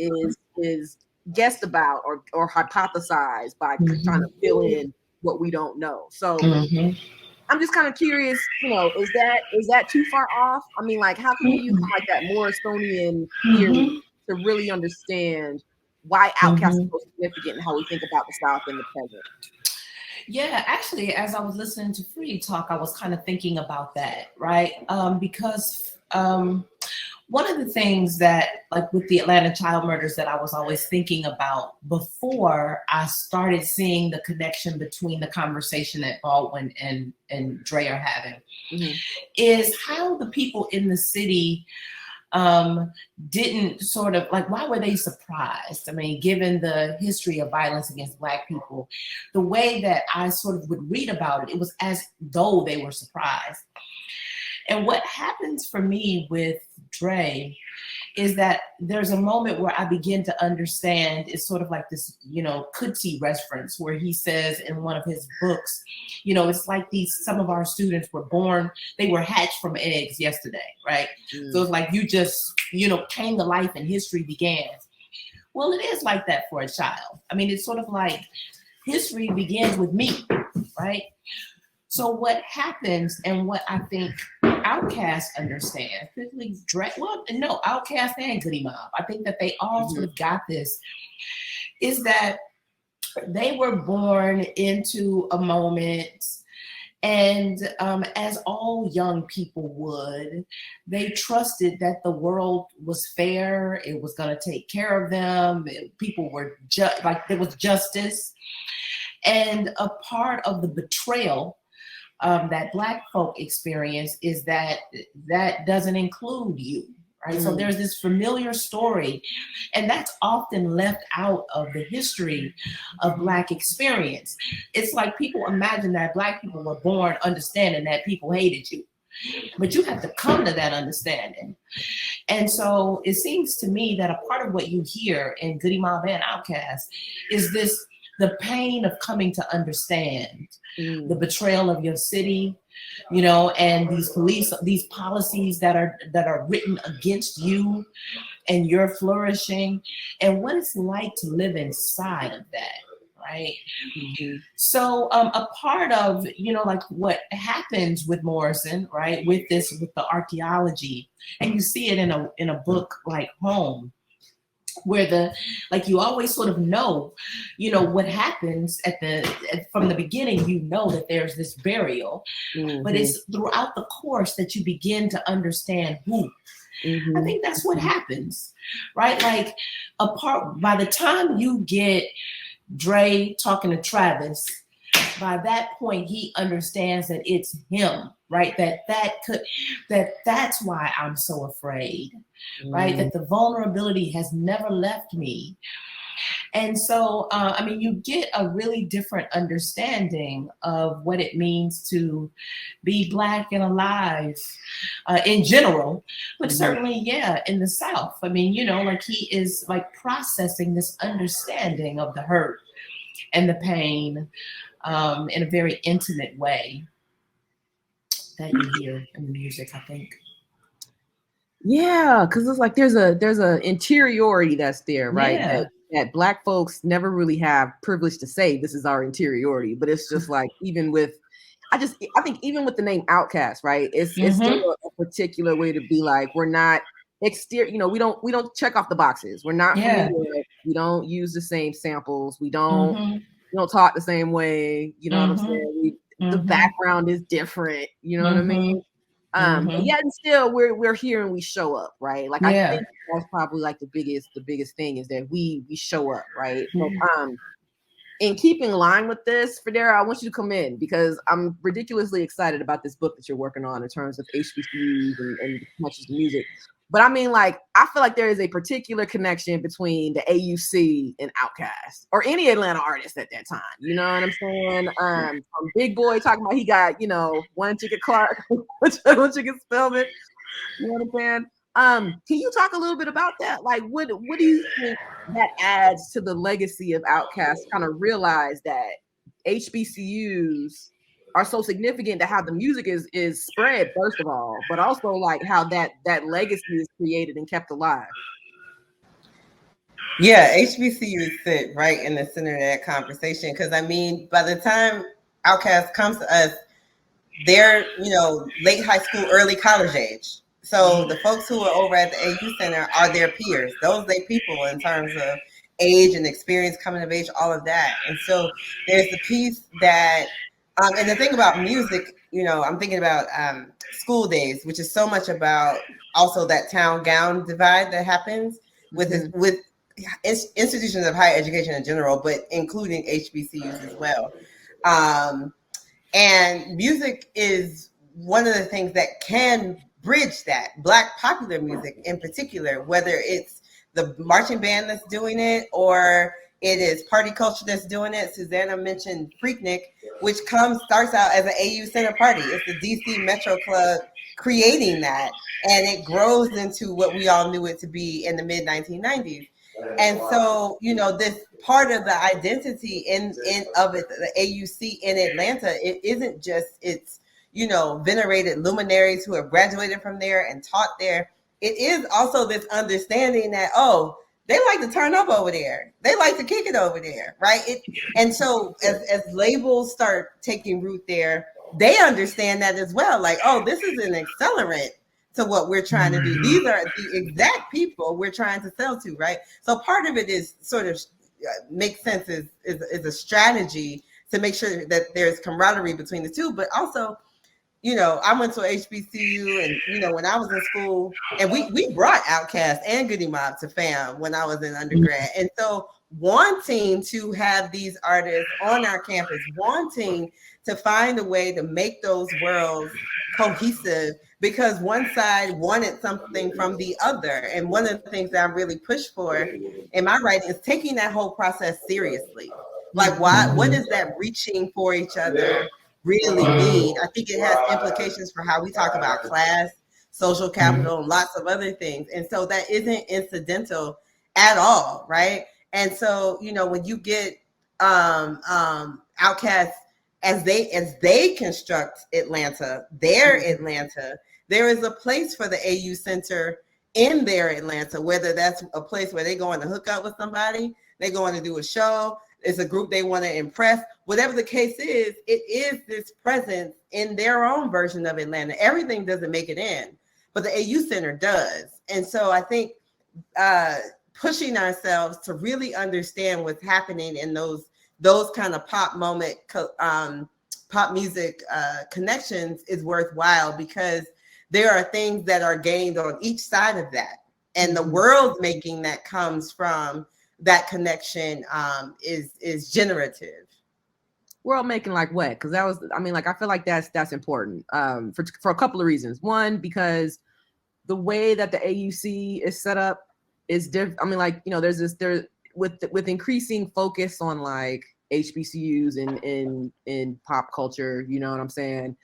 S2: is guessed about or hypothesized by trying to fill in what we don't know. So I'm just kind of curious, is that too far off? I mean, like, how can we use like that Morrisonian theory to really understand why Outkast is so significant and how we think about the South in the present?
S3: Yeah, actually, as I was listening to Free talk, I was kind of thinking about that, right? Because one of the things that, like with the Atlanta child murders, that I was always thinking about before I started seeing the connection between the conversation that Baldwin and Dre are having is how the people in the city didn't sort of like, why were they surprised? I mean, given the history of violence against Black people, the way that I sort of would read about it, it was as though they were surprised. And what happens for me with Dre is that there's a moment where I begin to understand, it's sort of like this, Coetzee reference where he says in one of his books, it's like some of our students were born, they were hatched from eggs yesterday, right? So it's like you just, came to life and history began. Well, it is like that for a child. I mean, it's sort of like history begins with me, right? So what happens, and what I think Outkast understand, particularly Dre, Outkast and Goody Mob, I think that they all sort of got this, is that they were born into a moment, and as all young people would, they trusted that the world was fair, it was going to take care of them, people were like there was justice, and a part of the betrayal that Black folk experience is that doesn't include you, right? So there's this familiar story, and that's often left out of the history of Black experience. It's like people imagine that Black people were born understanding that people hated you, but you have to come to that understanding. And so it seems to me that a part of what you hear in Goody Mob and Outkast is the pain of coming to understand the betrayal of your city, and these policies that are written against you and your flourishing, and what it's like to live inside of that, right? So a part of, like what happens with Morrison, right, with the archaeology, and you see it in a book like Home, where you always sort of know, what happens from the beginning, that there's this burial, but it's throughout the course that you begin to understand who. I think that's what happens, right? Like by the time you get Dre talking to Travis, by that point he understands that it's him, right? That's why I'm so afraid, right? That the vulnerability has never left me. And so, you get a really different understanding of what it means to be Black and alive in general, but certainly, in the South. He is like processing this understanding of the hurt and the pain in a very intimate way that you hear in the music, I think.
S2: Yeah, because it's like there's a interiority that's there, right? That Black folks never really have privilege to say this is our interiority, but it's just like even with, I think even with the name Outkast, right? It's still a particular way to be like, we're not exterior, we don't check off the boxes. We're not familiar. We don't use the same samples. We don't talk the same way. You know what I'm saying? The background is different. You know what I mean? But yet and still we're here and we show up, right? Like I think that's probably like the biggest thing is that we show up, right? So in keeping in line with this, Federa, I want you to come in because I'm ridiculously excited about this book that you're working on in terms of HBCUs and as much as the music. But I mean, like, I feel like there is a particular connection between the AUC and Outkast, or any Atlanta artist at that time. You know what I'm saying? From Big Boy talking about he got, you know, one chicken Clark, one chicken Spellman. You know what I'm saying? Can you talk a little bit about that? Like, what do you think that adds to the legacy of Outkast? Kind of realize that HBCUs are so significant to how the music is spread, first of all, but also like how that legacy is created and kept alive.
S4: Yeah, HBCUs sit right in the center of that conversation, because I mean, by the time Outkast comes to us, they're, you know, late high school, early college age. So the folks who are over at the AU Center are their peers. Those they people in terms of age and experience, coming of age, all of that. And so there's the piece that, and the thing about music, you know, I'm thinking about school days, which is so much about also that town gown divide that happens with with institutions of higher education in general, but including HBCUs as well. And music is one of the things that can bridge that. Black popular music in particular, whether it's the marching band that's doing it or it is party culture that's doing it. Susanna mentioned Freaknik, which starts out as an AU Center party. It's the DC Metro Club creating that, and it grows into what we all knew it to be in the mid 1990s. And so, you know, this part of the identity in of it, the AUC in Atlanta, it isn't just its, you know, venerated luminaries who have graduated from there and taught there. It is also this understanding that, oh, they like to turn up over there. They like to kick it over there, right? And so as labels start taking root there, they understand that as well. Like, oh, this is an accelerant to what we're trying to do. These are the exact people we're trying to sell to, right? So part of it is sort of makes sense is a strategy to make sure that there's camaraderie between the two, but also, you know, I went to HBCU, and you know, when I was in school, and we brought Outkast and Goody Mob to FAM when I was in undergrad, and so wanting to have these artists on our campus, wanting to find a way to make those worlds cohesive, because one side wanted something from the other. And one of the things that I'm really pushed for in my writing is taking that whole process seriously. Like, what is that reaching for each other really mean? I think it has implications for how we talk about class, social capital, and lots of other things. And so that isn't incidental at all, right? And so, you know, when you get Outkast, as they construct Atlanta, their Atlanta, there is a place for the AU Center in their Atlanta, whether that's a place where they going to hook up with somebody, they going to do a show, it's a group they want to impress, whatever the case is, it is this presence in their own version of Atlanta. Everything doesn't make it in, but the AU Center does. And so I think pushing ourselves to really understand what's happening in those kind of pop moment, pop music connections is worthwhile, because there are things that are gained on each side of that. And the world making that comes from that connection is generative.
S2: World making like what? Because that was, I mean, like, I feel like that's important for a couple of reasons. One, because the way that the AUC is set up is different. I mean, like, you know, there's with increasing focus on like HBCUs in pop culture, you know what I'm saying?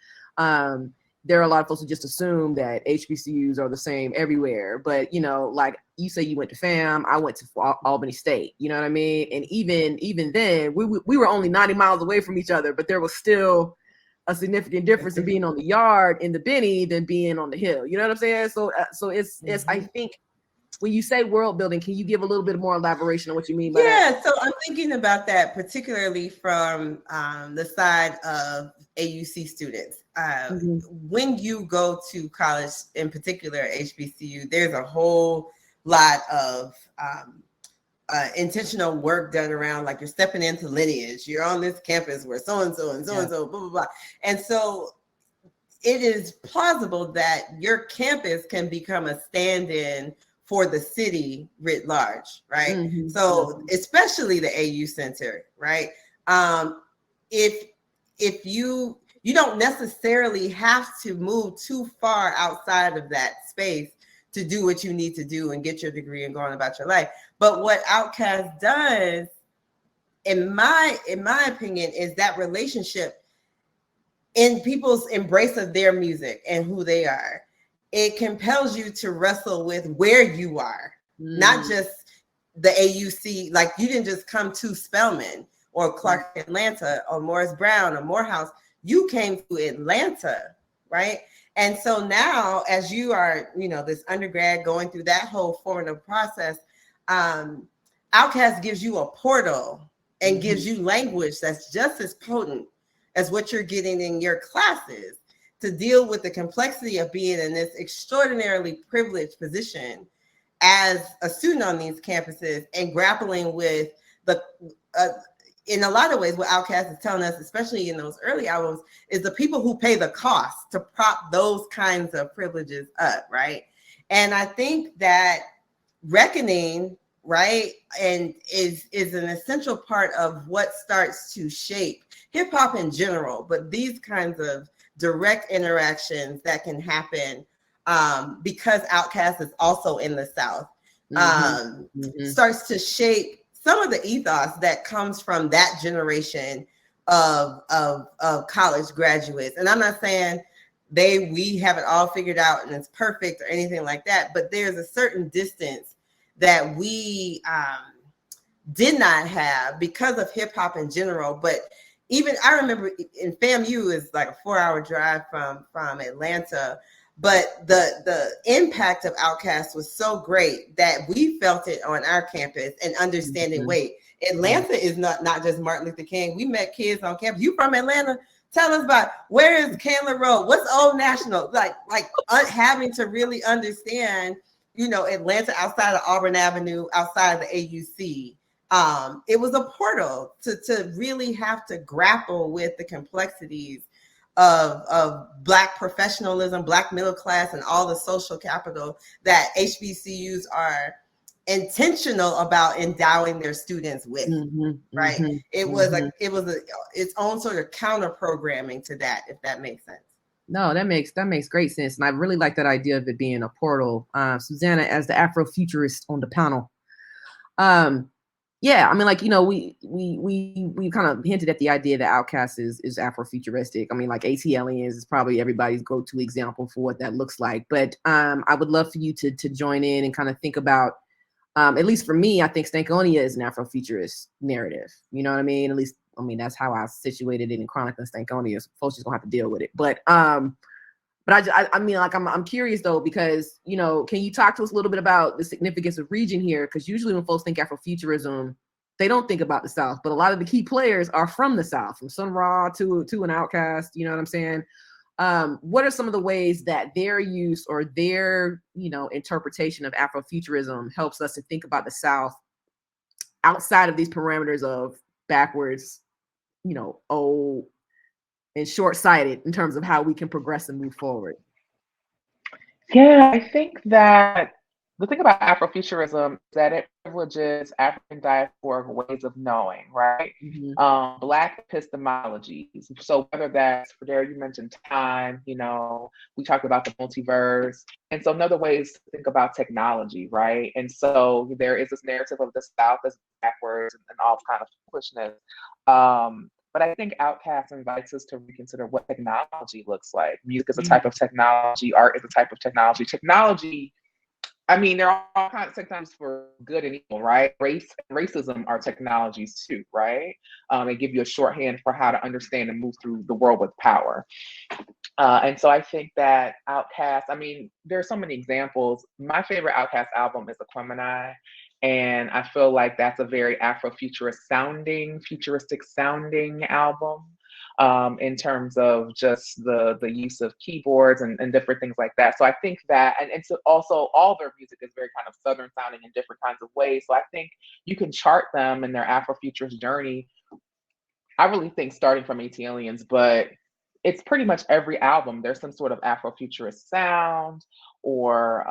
S2: There are a lot of folks who just assume that HBCUs are the same everywhere. But, you know, like you say, you went to FAM, I went to Albany State, you know what I mean? And even then, we were only 90 miles away from each other, but there was still a significant difference in being on the yard in the Benny than being on the hill. You know what I'm saying? So it's I think, when you say world building, can you give a little bit more elaboration on what you mean by that?
S4: Yeah, so I'm thinking about that particularly from the side of AUC students. When you go to college, in particular HBCU, there's a whole lot of intentional work done around, like, you're stepping into lineage. You're on this campus where so-and-so and so-and-so, blah, blah, blah. And so it is plausible that your campus can become a stand-in for the city writ large, right? So especially the AU Center, right? If you don't necessarily have to move too far outside of that space to do what you need to do and get your degree and go on about your life. But what Outkast does, in my opinion, is that relationship in people's embrace of their music and who they are. It compels you to wrestle with where you are, not just the AUC. Like, you didn't just come to Spelman or Clark Atlanta or Morris Brown or Morehouse. You came to Atlanta, right? And so now, as you are, this undergrad going through that whole formative process, Outkast gives you a portal and gives you language that's just as potent as what you're getting in your classes to deal with the complexity of being in this extraordinarily privileged position as a student on these campuses and grappling with the, in a lot of ways, what Outkast is telling us, especially in those early albums, is the people who pay the cost to prop those kinds of privileges up, right? And I think that reckoning, right, and is an essential part of what starts to shape hip hop in general, but these kinds of direct interactions that can happen because Outkast is also in the South, starts to shape some of the ethos that comes from that generation of college graduates. And I'm not saying we have it all figured out and it's perfect or anything like that, but there's a certain distance that we did not have because of hip hop in general. But even I remember in FAMU is like a 4-hour drive from Atlanta, but the impact of Outkast was so great that we felt it on our campus and understanding, wait, Atlanta is not just Martin Luther King. We met kids on campus. You from Atlanta? Tell us about where is Candler Road? What's Old National? Like having to really understand, Atlanta outside of Auburn Avenue, outside of the AUC. It was a portal to really have to grapple with the complexities of Black professionalism, Black middle class, and all the social capital that HBCUs are intentional about endowing their students with, right? It was its own sort of counter programming to that, if that makes sense.
S2: No, that makes great sense, and I really like that idea of it being a portal. Susanna, as the Afrofuturist on the panel, yeah, I mean, like, we kind of hinted at the idea that Outkast is Afrofuturistic. I mean, like, ATLiens is probably everybody's go-to example for what that looks like. But I would love for you to join in and kind of think about, at least for me, I think Stankonia is an Afrofuturist narrative. You know what I mean? At least, I mean, that's how I situated it in Chronicling Stankonia. So folks just gonna have to deal with it. But I mean, like, I'm curious though, because, can you talk to us a little bit about the significance of region here? Because usually when folks think Afrofuturism, they don't think about the South, but a lot of the key players are from the South, from Sun Ra to an Outkast. You know what I'm saying? What are some of the ways that their use or their, interpretation of Afrofuturism helps us to think about the South outside of these parameters of backwards, old and short-sighted in terms of how we can progress and move forward?
S5: Yeah, I think that the thing about Afrofuturism is that it privileges African diasporic ways of knowing, right? Black epistemologies. So whether that's, there you mentioned time, we talked about the multiverse. And so another way is to think about technology, right? And so there is this narrative of the South as backwards and all kind of foolishness. But I think Outkast invites us to reconsider what technology looks like. Music is a type of technology. Art is a type of technology. Technology, I mean, there are all kinds of technologies for good and evil, right? Racism are technologies too, right? They give you a shorthand for how to understand and move through the world with power. And so I think that Outkast, I mean, there's so many examples. My favorite Outkast album is Aquemini. And I feel like that's a very futuristic sounding album in terms of just the use of keyboards and different things like that. So I think that, and so also all their music is very kind of Southern sounding in different kinds of ways. So I think you can chart them in their Afrofuturist journey. I really think starting from ATLiens, but it's pretty much every album. There's some sort of Afrofuturist sound or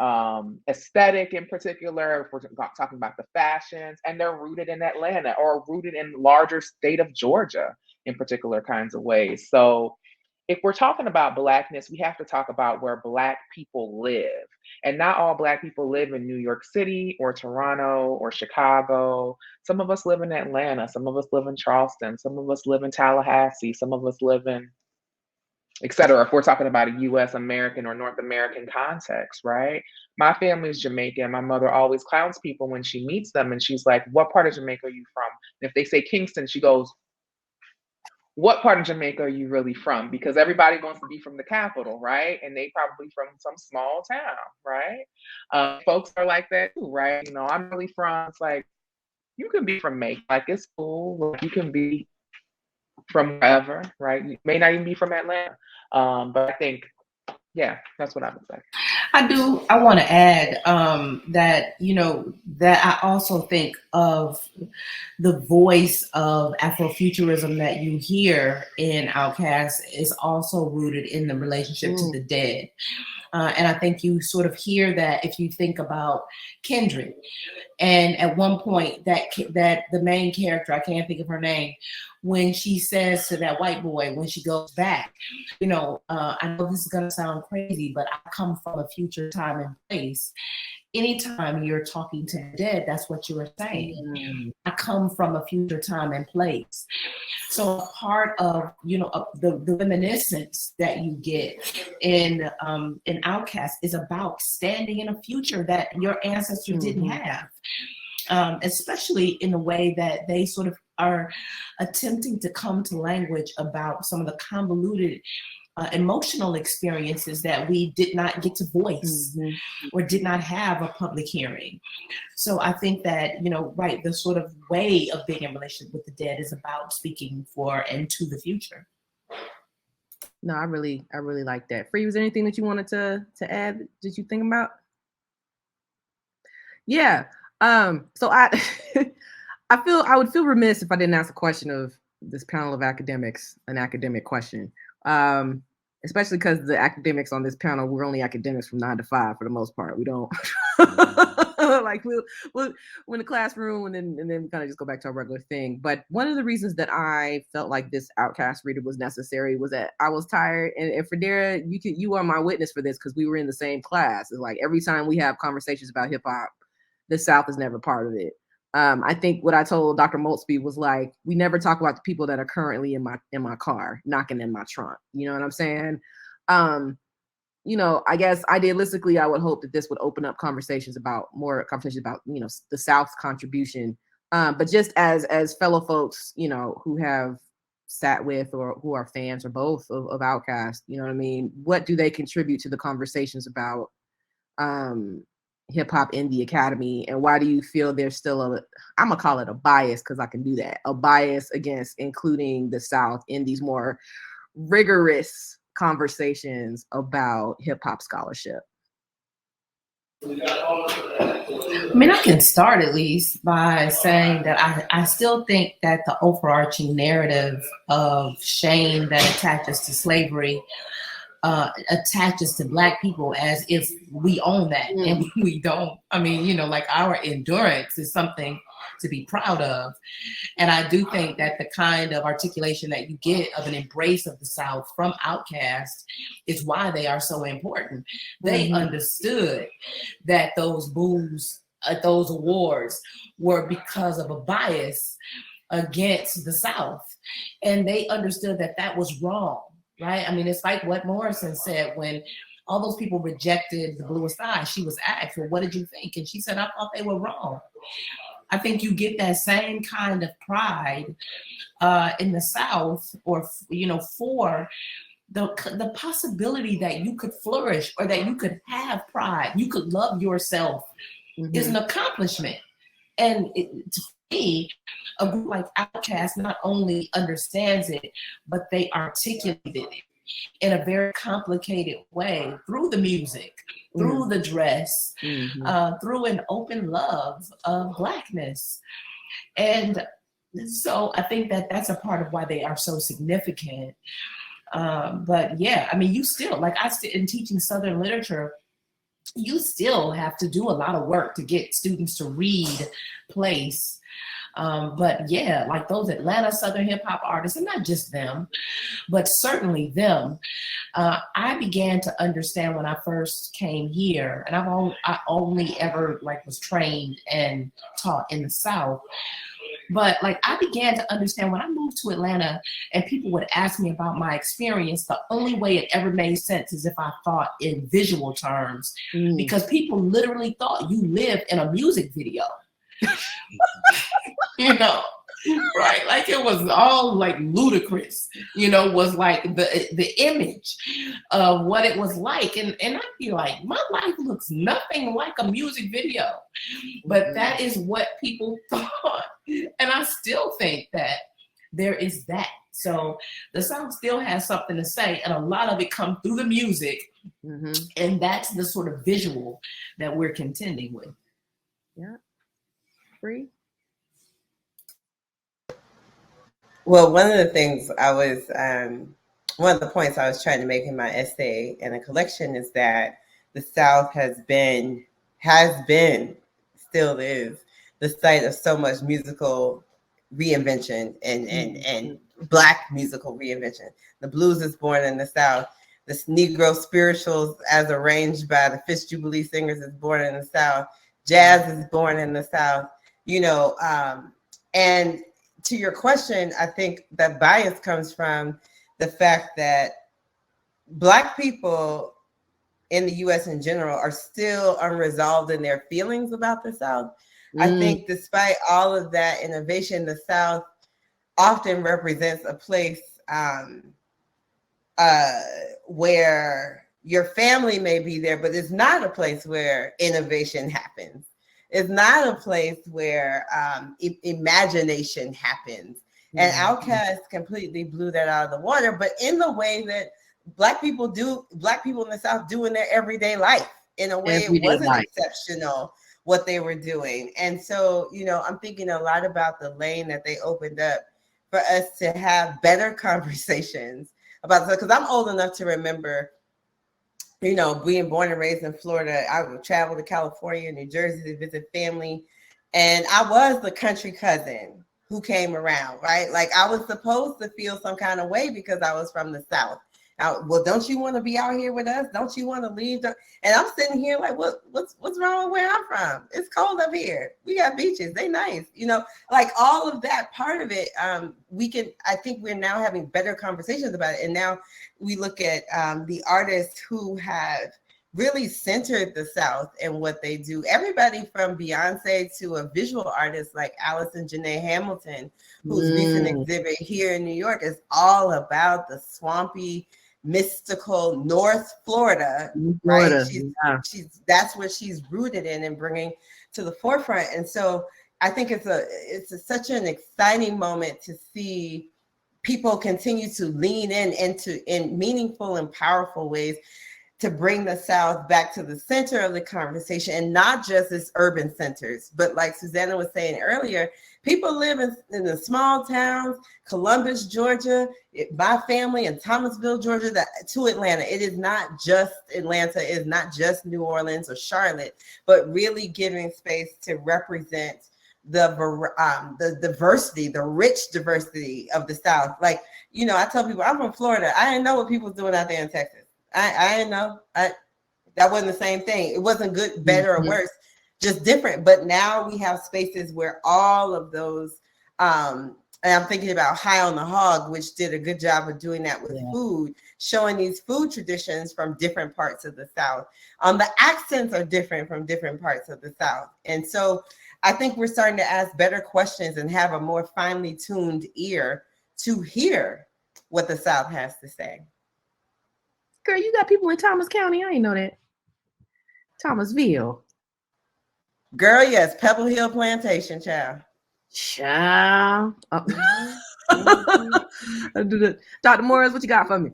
S5: aesthetic in particular, if we're talking about the fashions, and they're rooted in Atlanta or rooted in larger state of Georgia in particular kinds of ways. So if we're talking about Blackness, we have to talk about where Black people live. And not all Black people live in New York City or Toronto or Chicago. Some of us live in Atlanta. Some of us live in Charleston. Some of us live in Tallahassee. Some of us live in, et cetera, if we're talking about a US American or North American context, right? My family's Jamaican. My mother always clowns people when she meets them, and she's like, what part of Jamaica are you from? And if they say Kingston, she goes, what part of Jamaica are you really from? Because everybody wants to be from the capital, right? And they probably from some small town, right? Folks are like that too, right? You know, I'm really from, it's like, you can be from Macon, like it's cool. Like, you can be from wherever, right? You may not even be from Atlanta. But I think, yeah, that's what I would say.
S3: I want to add that, you know, that I also think of the voice of Afrofuturism that you hear in Outkast is also rooted in the relationship to the dead. And I think you sort of hear that if you think about Kendrick. And at one point that the main character, I can't think of her name, when she says to that white boy, when she goes back, you know, I know this is going to sound crazy, but I come from a future time and place. Anytime you're talking to the dead, that's what you are saying. I come from a future time and place. So a part of, you know, the reminiscence that you get in Outkast is about standing in a future that your ancestors didn't have. Especially in the way that they sort of are attempting to come to language about some of the convoluted emotional experiences that we did not get to voice or did not have a public hearing. So I think that, you know, right, the sort of way of being in relationship with the dead is about speaking for and to the future.
S2: No, I really like that. Free, was there anything that you wanted to add? Did you think about? Yeah. So I I would feel remiss if I didn't ask a question of this panel of academics, an academic question. Especially because the academics on this panel, we're only academics from 9 to 5 for the most part. We don't like we'll in the classroom and then kind of just go back to our regular thing. But one of the reasons that I felt like this Outkast reader was necessary was that I was tired. And Fredera, you are my witness for this because we were in the same class. It's like every time we have conversations about hip hop, the South is never part of it. I think what I told Dr. Maltzby was like, we never talk about the people that are currently in my car, knocking in my trunk. You know what I'm saying? You know, I guess idealistically, I would hope that this would open up conversations about, you know, the South's contribution. But just as fellow folks, you know, who have sat with or who are fans or both of Outkast, you know what I mean? What do they contribute to the conversations about hip hop in the academy, and why do you feel there's still I'm gonna call it a bias, because I can do that, a bias against including the South in these more rigorous conversations about hip hop scholarship?
S3: I mean, I can start at least by saying that I still think that the overarching narrative of shame that attaches to slavery attaches to Black people as if we own that, and we don't. I mean, you know, like our endurance is something to be proud of. And I do think that the kind of articulation that you get of an embrace of the South from Outkast is why they are so important. They understood that those boos at those awards were because of a bias against the South. And they understood that that was wrong. Right? I mean, it's like what Morrison said when all those people rejected The Bluest Eye. She was asked, well, what did you think? And she said, I thought they were wrong. I think you get that same kind of pride in the South, or, you know, for the possibility that you could flourish or that you could have pride, you could love yourself is an accomplishment. And to me, a group like Outkast not only understands it, but they articulate it in a very complicated way through the music, through the dress, through an open love of Blackness. And so I think that that's a part of why they are so significant. But yeah, I mean, you still, like in teaching Southern literature, you still have to do a lot of work to get students to read place But yeah, like those Atlanta Southern hip hop artists, and not just them, but certainly them. I began to understand when I first came here, and I only ever like was trained and taught in the South. But like I began to understand when I moved to Atlanta and people would ask me about my experience, the only way it ever made sense is if I thought in visual terms, because people literally thought you lived in a music video. You know, right? Like it was all like ludicrous, was like the image of what it was like. And I'd be like, my life looks nothing like a music video. But that is what people thought. And I still think that there is that. So the South still has something to say, and a lot of it comes through the music. And that's the sort of visual that we're contending with.
S2: Yeah. Free.
S4: Well, one of the things one of the points I was trying to make in my essay and the collection is that the South has been, still is, the site of so much musical reinvention and Black musical reinvention. The blues is born in the South. The Negro spirituals, as arranged by the Fish Jubilee Singers, is born in the South. Jazz is born in the South. And to your question, I think that bias comes from the fact that Black people in the U.S. in general are still unresolved in their feelings about the South. I think despite all of that innovation, the South often represents a place where your family may be there, but it's not a place where innovation happens. It's not a place where imagination happens. And Outkast completely blew that out of the water, but in the way that Black people in the South do in their everyday life. In a way, it wasn't exceptional what they were doing. And so, I'm thinking a lot about the lane that they opened up for us to have better conversations about this. Because I'm old enough to remember, being born and raised in Florida. I would travel to California, New Jersey to visit family. And I was the country cousin who came around, right? Like I was supposed to feel some kind of way because I was from the South. Well, don't you want to be out here with us? Don't you want to leave? And I'm sitting here like, what's wrong with where I'm from? It's cold up here. We got beaches. They nice. Like all of that part of it, I think we're now having better conversations about it. And now we look at the artists who have really centered the South and what they do. Everybody from Beyonce to a visual artist like Allison Janae Hamilton, whose recent exhibit here in New York is all about the swampy, mystical North Florida, right? She's that's what she's rooted in and bringing to the forefront. And so I think it's such an exciting moment to see people continue to lean in meaningful and powerful ways to bring the South back to the center of the conversation, and not just its urban centers, but like Susanna was saying earlier, people live in the small towns, Columbus, Georgia, my family in Thomasville, Georgia, to Atlanta. It is not just Atlanta, it is not just New Orleans or Charlotte, but really giving space to represent the diversity, the rich diversity of the South. Like, I tell people I'm from Florida. I didn't know what people was doing out there in Texas. I didn't know. That wasn't the same thing. It wasn't good, better, or worse, just different. But now we have spaces where all of those, and I'm thinking about High on the Hog, which did a good job of doing that with food, showing these food traditions from different parts of the South. The accents are different from different parts of the South. And so I think we're starting to ask better questions and have a more finely tuned ear to hear what the South has to say.
S2: Girl, you got people in Thomas County. I ain't know that. Thomasville.
S4: Girl, yes, Pebble Hill Plantation, child.
S2: Child. Dr. Morris, what you got for me?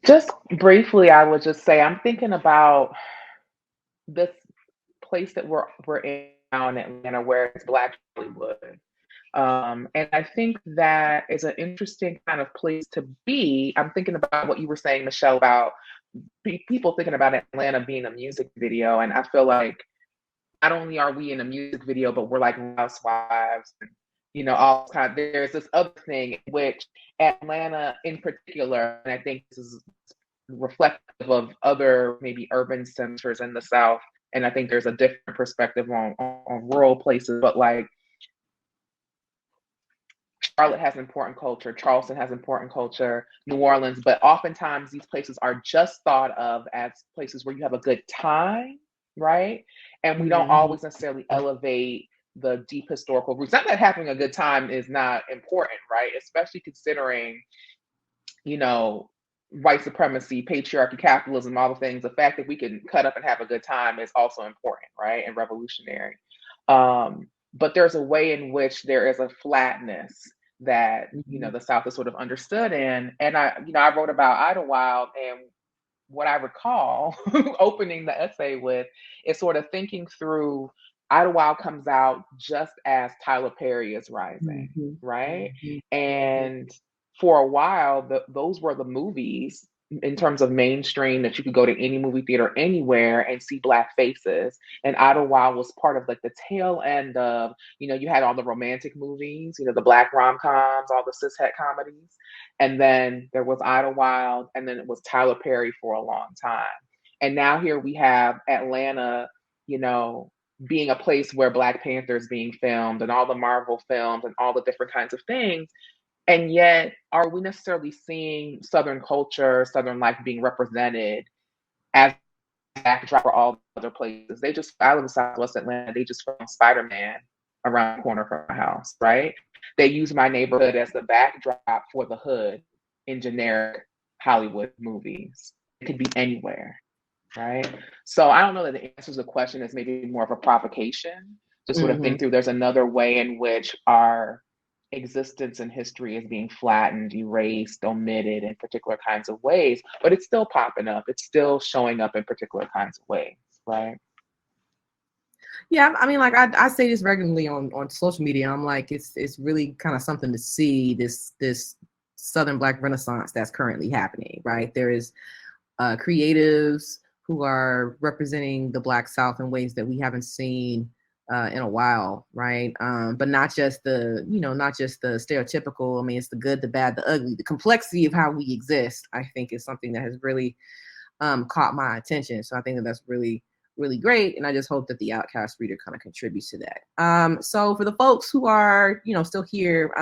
S5: Just briefly, I would just say I'm thinking about this place that we're in now in Atlanta, where it's Black Hollywood. And I think that is an interesting kind of place to be. I'm thinking about what you were saying, Michelle, about people thinking about Atlanta being a music video. And I feel like not only are we in a music video, but we're like housewives, and, you know, all kind of, there's this other thing in which Atlanta in particular, and I think this is reflective of other maybe urban centers in the South, and I think there's a different perspective on rural places, but like Charlotte has important culture, Charleston has important culture, New Orleans, but oftentimes these places are just thought of as places where you have a good time, right? And we don't always necessarily elevate the deep historical roots. Not that having a good time is not important, right? Especially considering, you know, white supremacy, patriarchy, capitalism, all the things. The fact that we can cut up and have a good time is also important, right? And revolutionary. But there's a way in which there is a flatness that, you know, the South is sort of understood in. And I wrote about Idlewild, and what I recall opening the essay with is sort of thinking through Idlewild comes out just as Tyler Perry is rising, right? And for a while, those were the movies in terms of mainstream that you could go to any movie theater anywhere and see Black faces. And Idlewild was part of like the tail end of, you know, you had all the romantic movies, you know, the Black rom-coms, all the cishet comedies. And then there was Idlewild, and then it was Tyler Perry for a long time. And now here we have Atlanta, you know, being a place where Black Panther is being filmed and all the Marvel films and all the different kinds of things. And yet, are we necessarily seeing Southern culture, Southern life being represented as a backdrop for all other places? They just, I live in Southwest Atlanta, they just filmed Spider-Man around the corner from my house, right? They use my neighborhood as the backdrop for the hood in generic Hollywood movies. It could be anywhere, right? So I don't know that the answer to the question is maybe more of a provocation to sort of think through. There's another way in which our existence and history is being flattened, erased, omitted in particular kinds of ways, but it's still popping up. It's still showing up in particular kinds of ways, right?
S2: Yeah, I mean, like I say this regularly on social media. I'm like, it's really kind of something to see this Southern Black Renaissance that's currently happening, right? There is creatives who are representing the Black South in ways that we haven't seen in a while, right? But not just the stereotypical. I mean, it's the good, the bad, the ugly. The complexity of how we exist, I think, is something that has really caught my attention. So I think that's really, really great. And I just hope that the Outkast reader kind of contributes to that. So for the folks who are, you know, still here,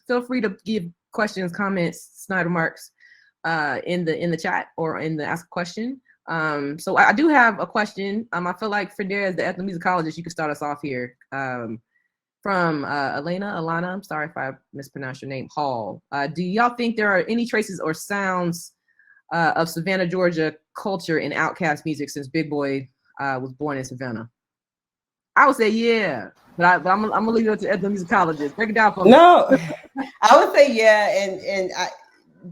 S2: feel free to give questions, comments, snide remarks in the chat or in the ask a question. So I do have a question. I feel like Fredera, as the ethnomusicologist, you can start us off here. From Alana, I'm sorry if I mispronounced your name, Hall. Do y'all think there are any traces or sounds of Savannah, Georgia culture in Outkast music since Big Boy was born in Savannah? I would say yeah, but I'm gonna leave it to ethnomusicologists. Break it down for me.
S4: No, I would say yeah, and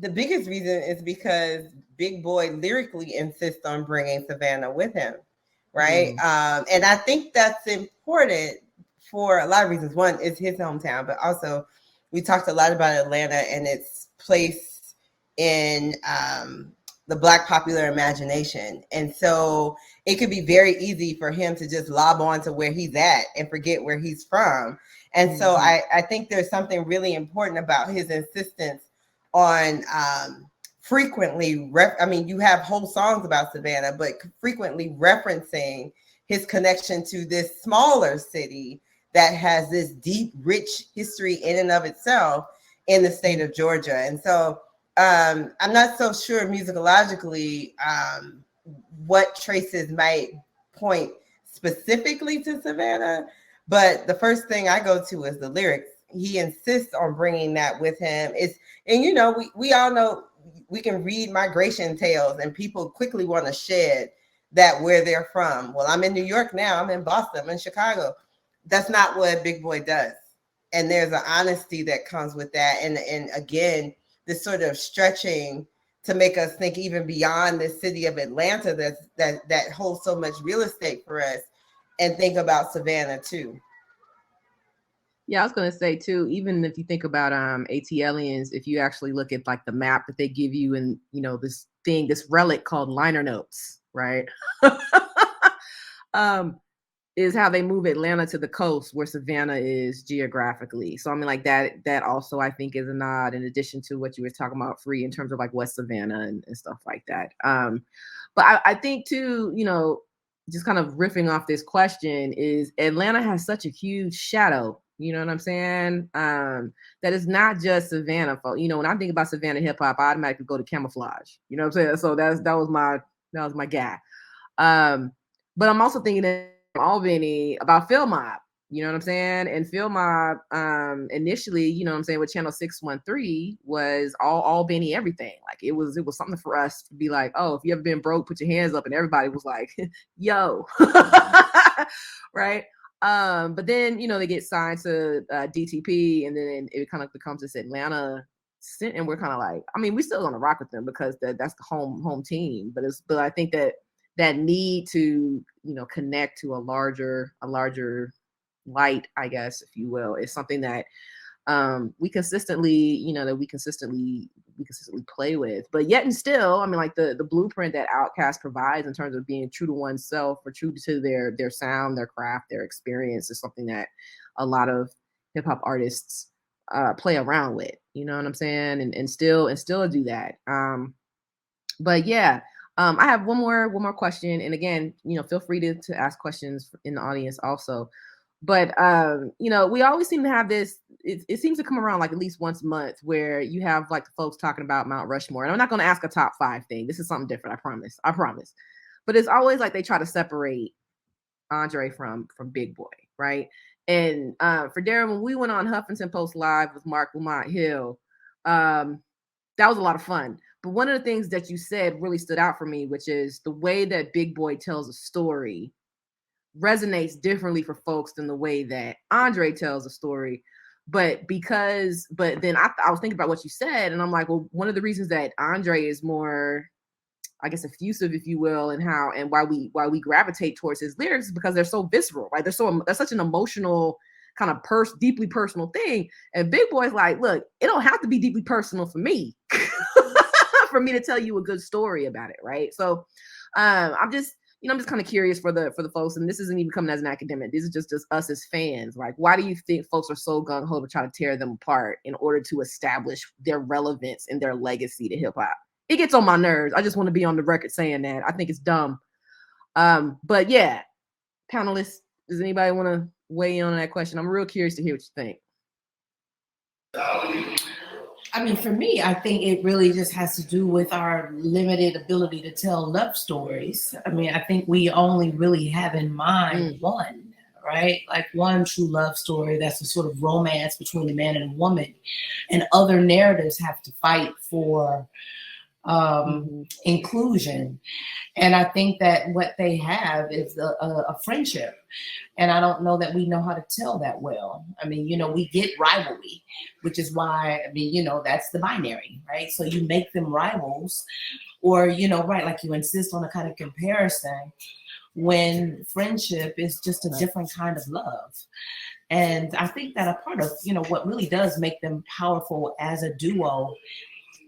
S4: the biggest reason is because Big Boy lyrically insists on bringing Savannah with him, right? And I think that's important for a lot of reasons. One, it's his hometown, but also we talked a lot about Atlanta and its place in the Black popular imagination. And so it could be very easy for him to just lob on to where he's at and forget where he's from. And so I think there's something really important about his insistence on frequently, you have whole songs about Savannah, but frequently referencing his connection to this smaller city that has this deep, rich history in and of itself in the state of Georgia. And so I'm not so sure musicologically what traces might point specifically to Savannah, but the first thing I go to is the lyrics. He insists on bringing that with him. And you know, we all know we can read migration tales and people quickly want to shed that where they're from. Well, I'm in New York now, I'm in Boston, I'm in Chicago. That's not what Big Boy does. And there's an honesty that comes with that. And again, this sort of stretching to make us think even beyond the city of Atlanta that holds so much real estate for us, and think about Savannah too.
S2: Yeah, I was gonna say too, even if you think about ATLians, if you actually look at like the map that they give you and this relic called liner notes, right? is how they move Atlanta to the coast where Savannah is geographically. So I mean, like that also I think is a nod in addition to what you were talking about, Free, in terms of like West Savannah and stuff like that. But I think too, you know, just kind of riffing off this question, is Atlanta has such a huge shadow, you know what I'm saying? That is not just Savannah. You know, when I think about Savannah hip hop, I automatically go to Camouflage. You know what I'm saying? So that was my guy. But I'm also thinking that Albany about Phil Mob, you know what I'm saying? And Phil Mob, initially, you know what I'm saying, with Channel 613 was all Albany everything. Like it was something for us to be like, oh, if you ever been broke, put your hands up, and everybody was like, yo, right? But then, you know, they get signed to DTP, and then it kind of becomes this Atlanta, and we're kind of like, I mean, we still gonna rock with them because that's the home team. But I think that need to, you know, connect to a larger light, I guess, if you will, is something that we consistently play with. But yet and still, I mean, like the blueprint that Outkast provides in terms of being true to oneself or true to their sound, their craft, their experience, is something that a lot of hip hop artists play around with, you know what I'm saying? And still do that. But yeah. I have one more question, and again, you know, feel free to ask questions in the audience also. But you know, we always seem to have this. It seems to come around like at least once a month, where you have like the folks talking about Mount Rushmore. And I'm not going to ask a top 5 thing. This is something different. I promise. But it's always like they try to separate Andre from Big Boy, right? And for Darren, when we went on Huffington Post Live with Mark Lamont Hill, that was a lot of fun. But one of the things that you said really stood out for me, which is the way that Big Boy tells a story resonates differently for folks than the way that Andre tells a story. But then I was thinking about what you said, and I'm like, well, one of the reasons that Andre is more, I guess, effusive, if you will, and why we gravitate towards his lyrics is because they're so visceral, right? They're such an emotional kind of deeply personal thing. And Big Boy's like, look, it don't have to be deeply personal for me. For me to tell you a good story about it, right? So I'm just kind of curious for the folks, and this isn't even coming as an academic, this is just us as fans. Like, why do you think folks are so gung-ho to try to tear them apart in order to establish their relevance and their legacy to hip-hop? It gets on my nerves. I just want to be on the record saying that. I think it's dumb. But yeah, panelists, does anybody want to weigh in on that question? I'm real curious to hear what you think.
S3: I mean, for me, I think it really just has to do with our limited ability to tell love stories. I mean, I think we only really have in mind one, right? Like one true love story that's a sort of romance between a man and a woman. And other narratives have to fight for inclusion. And I think that what they have is a friendship. And I don't know that we know how to tell that well. I mean, you know, we get rivalry, which is why, I mean, you know, that's the binary, right? So you make them rivals, or, you know, right, like you insist on a kind of comparison when friendship is just a different kind of love. And I think that a part of, you know, what really does make them powerful as a duo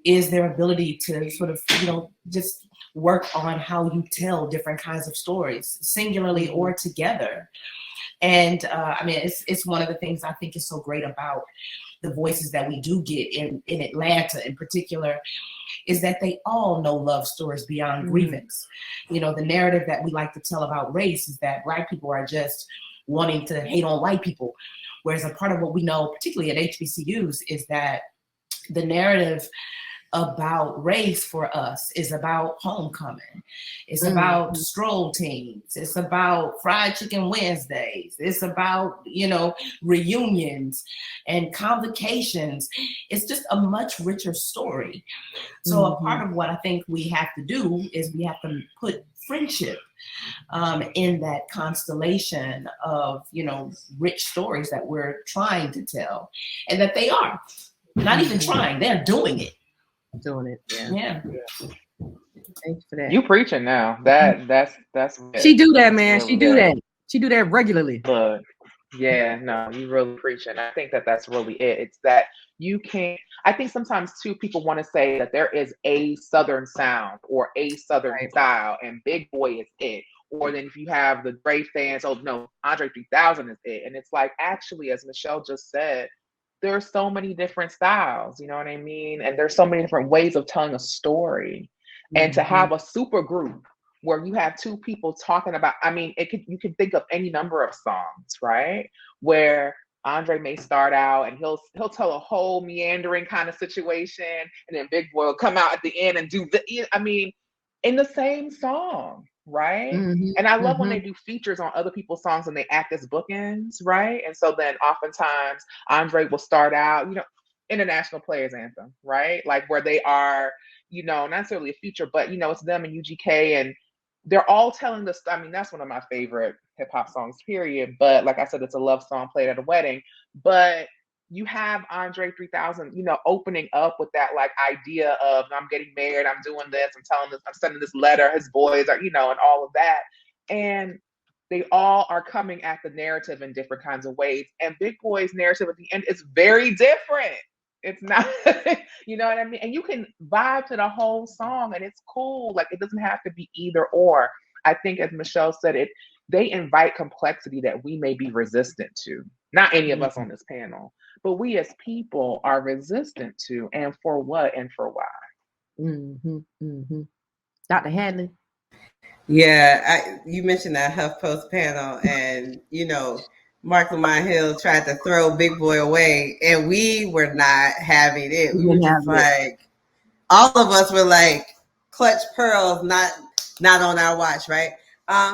S3: is their ability to sort of, you know, just work on how you tell different kinds of stories, singularly or together. And I mean, it's one of the things I think is so great about the voices that we do get in Atlanta in particular, is that they all know love stories beyond grievance. You know, the narrative that we like to tell about race is that Black people are just wanting to hate on white people. Whereas a part of what we know, particularly at HBCUs, is that the narrative about race for us is about homecoming. It's about stroll teams. It's about fried chicken Wednesdays. It's about, you know, reunions and convocations. It's just a much richer story. So a part of what I think we have to do is we have to put friendship in that constellation of, you know, rich stories that we're trying to tell, and that they are not even trying, they're doing it. Yeah.
S2: Thanks for that.
S5: You preaching now. That's
S2: she do that, man. She do that. She do that regularly.
S5: But yeah, no, you really preaching. I think that that's really it. It's that you can't. I think sometimes too people want to say that there is a Southern sound or a Southern style, and Big Boy is it, Or then if you have the Dre fans, oh no, Andre 3000 is it. And it's like, actually, as Michelle just said, there are so many different styles, you know what I mean? And there's so many different ways of telling a story. And to have a super group where you have two people talking about, I mean, you can think of any number of songs, right? Where Andre may start out and he'll tell a whole meandering kind of situation, and then Big Boy will come out at the end and do I mean, in the same song, right? And I love when they do features on other people's songs and they act as bookends, right? And so then oftentimes Andre will start out, you know, International Players Anthem, right? Like where they are, you know, not necessarily a feature, but you know, it's them and UGK, and they're all telling this. I mean, that's one of my favorite hip hop songs, period. But like I said, it's a love song played at a wedding. But you have Andre 3000, you know, opening up with that like idea of I'm getting married, I'm doing this, I'm telling this, I'm sending this letter, his boys are, you know, and all of that. And they all are coming at the narrative in different kinds of ways. And Big Boy's narrative at the end is very different. It's not, you know what I mean? And you can vibe to the whole song and it's cool. Like it doesn't have to be either or. I think as Michelle said, they invite complexity that we may be resistant to. Not any of us on this panel, but we as people are resistant to, and for what and for why.
S2: Dr. Hadley.
S4: Yeah, you mentioned that HuffPost panel, and you know, Mark Lamont Hill tried to throw Big Boy away, and we were not having it. We were just like, all of us were like, clutch pearls, not on our watch, right?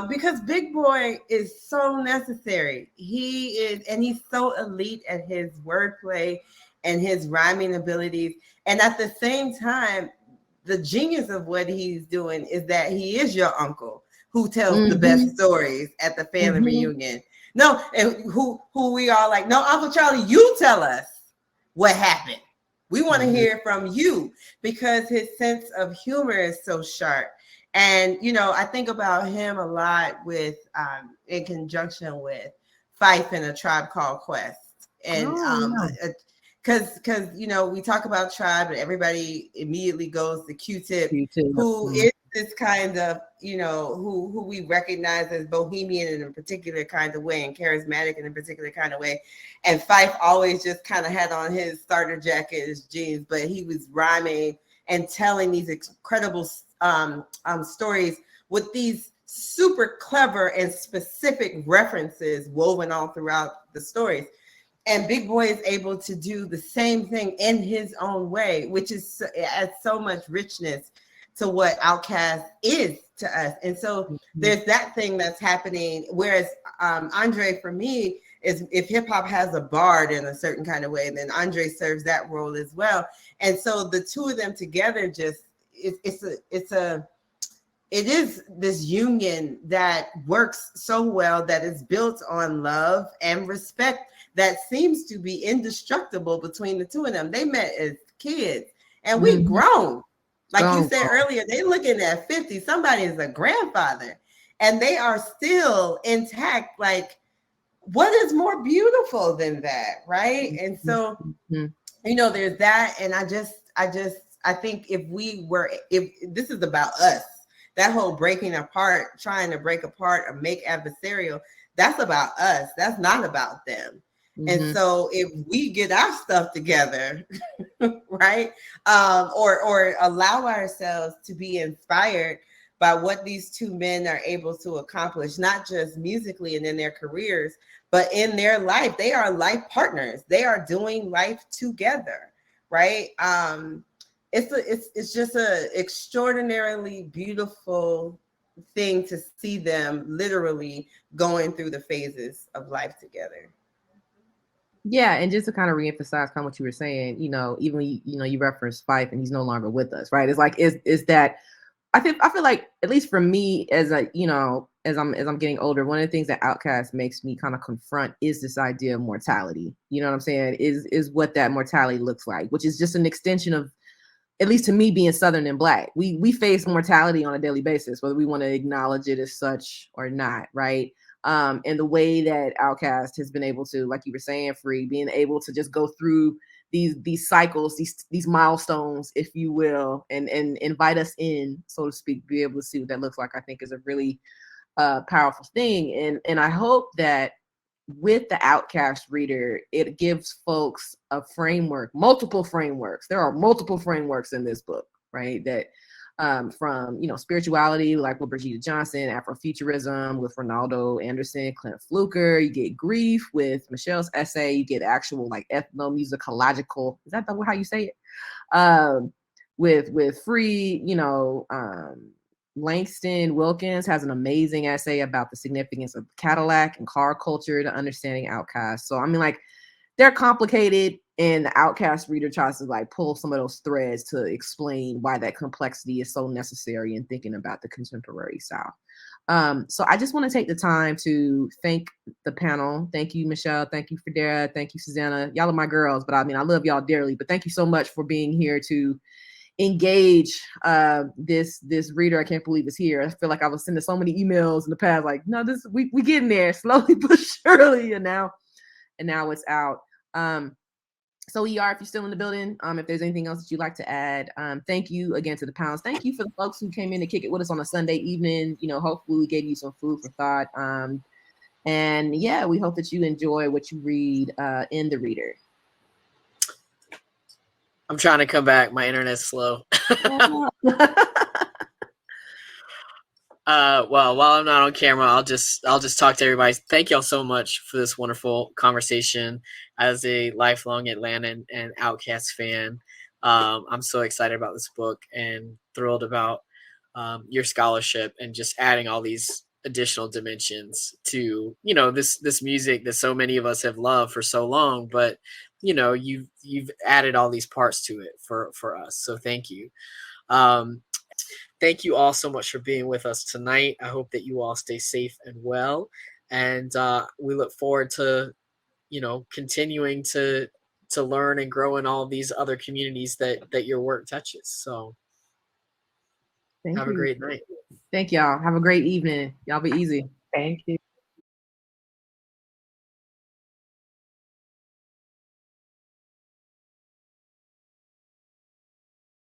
S4: Because Big Boy is so necessary. He is, and he's so elite at his wordplay and his rhyming abilities. And at the same time, the genius of what he's doing is that he is your uncle who tells the best stories at the family reunion. No, and who we are like, no, Uncle Charlie, you tell us what happened. We want to hear from you, because his sense of humor is so sharp. And, you know, I think about him a lot with, in conjunction with Fife and A Tribe Called Quest. And because, you know, we talk about Tribe and everybody immediately goes to Q-Tip, who is this kind of, you know, who we recognize as bohemian in a particular kind of way and charismatic in a particular kind of way. And Fife always just kind of had on his starter jacket, his jeans, but he was rhyming and telling these incredible stories with these super clever and specific references woven all throughout the stories. And Big Boy is able to do the same thing in his own way, which is adds so much richness to what Outkast is to us. And so there's that thing that's happening. Whereas Andre, for me, is if hip hop has a bard in a certain kind of way, then Andre serves that role as well. And so the two of them together just it is this union that works so well, that is built on love and respect that seems to be indestructible between the two of them. They met as kids and we've grown. Like you said earlier, they're looking at 50. Somebody is a grandfather and they are still intact. Like, what is more beautiful than that, right? And so, you know, there's that. And I think if this is about us, that whole breaking apart, trying to break apart or make adversarial, that's about us. That's not about them. And so if we get our stuff together, right, or allow ourselves to be inspired by what these two men are able to accomplish, not just musically and in their careers, but in their life. They are life partners. They are doing life together, right? It's just a extraordinarily beautiful thing to see them literally going through the phases of life together.
S2: Yeah, and just to kind of reemphasize kind of what you were saying, you know, even you referenced Fife and he's no longer with us, right? It's like is that I feel like, at least for me, as I'm getting older, one of the things that Outkast makes me kind of confront is this idea of mortality. You know what I'm saying? Is what that mortality looks like, which is just an extension of, at least to me, being Southern and Black. We face mortality on a daily basis, whether we want to acknowledge it as such or not, right? And the way that Outkast has been able to, like you were saying, Free, being able to just go through these cycles, these milestones, if you will, and invite us in, so to speak, be able to see what that looks like, I think is a really powerful thing. And I hope that with the Outkast reader, it gives folks a framework, multiple frameworks. There are multiple frameworks in this book, right? That from, spirituality, like with Regina Johnson, Afrofuturism with Ronaldo Anderson, Clint Fluker. You get grief with Michelle's essay. You get actual like ethnomusicological. Is that how you say it? With Free, Langston Wilkins has an amazing essay about the significance of Cadillac and car culture to understanding Outkast. So I mean, like, they're complicated, and the Outkast reader tries to like pull some of those threads to explain why that complexity is so necessary in thinking about the contemporary South. So I just want to take the time to thank the panel. Thank you, Michelle. Thank you, Federa. Thank you, Susanna. Y'all are my girls, but I mean, I love y'all dearly. But thank you so much for being here to engage this reader. I can't believe it's here. I feel like I was sending so many emails in the past, like, no, this we getting there slowly but surely, and now it's out. So ER, if you're still in the building, if there's anything else that you'd like to add, thank you again to the panelists. Thank you for the folks who came in to kick it with us on a Sunday evening. Hopefully we gave you some food for thought. And yeah, we hope that you enjoy what you read in the reader.
S1: I'm trying to come back. My internet's slow. Well, while I'm not on camera, I'll just talk to everybody. Thank y'all so much for this wonderful conversation. As a lifelong Atlanta and Outkast fan, I'm so excited about this book and thrilled about your scholarship and just adding all these additional dimensions to this music that so many of us have loved for so long. But you've added all these parts to it for us. So thank you. Thank you all so much for being with us tonight. I hope that you all stay safe and well. And we look forward to, continuing to learn and grow in all these other communities that your work touches. So have a great night.
S2: Thank y'all. Have a great evening. Y'all be easy.
S5: Thank you.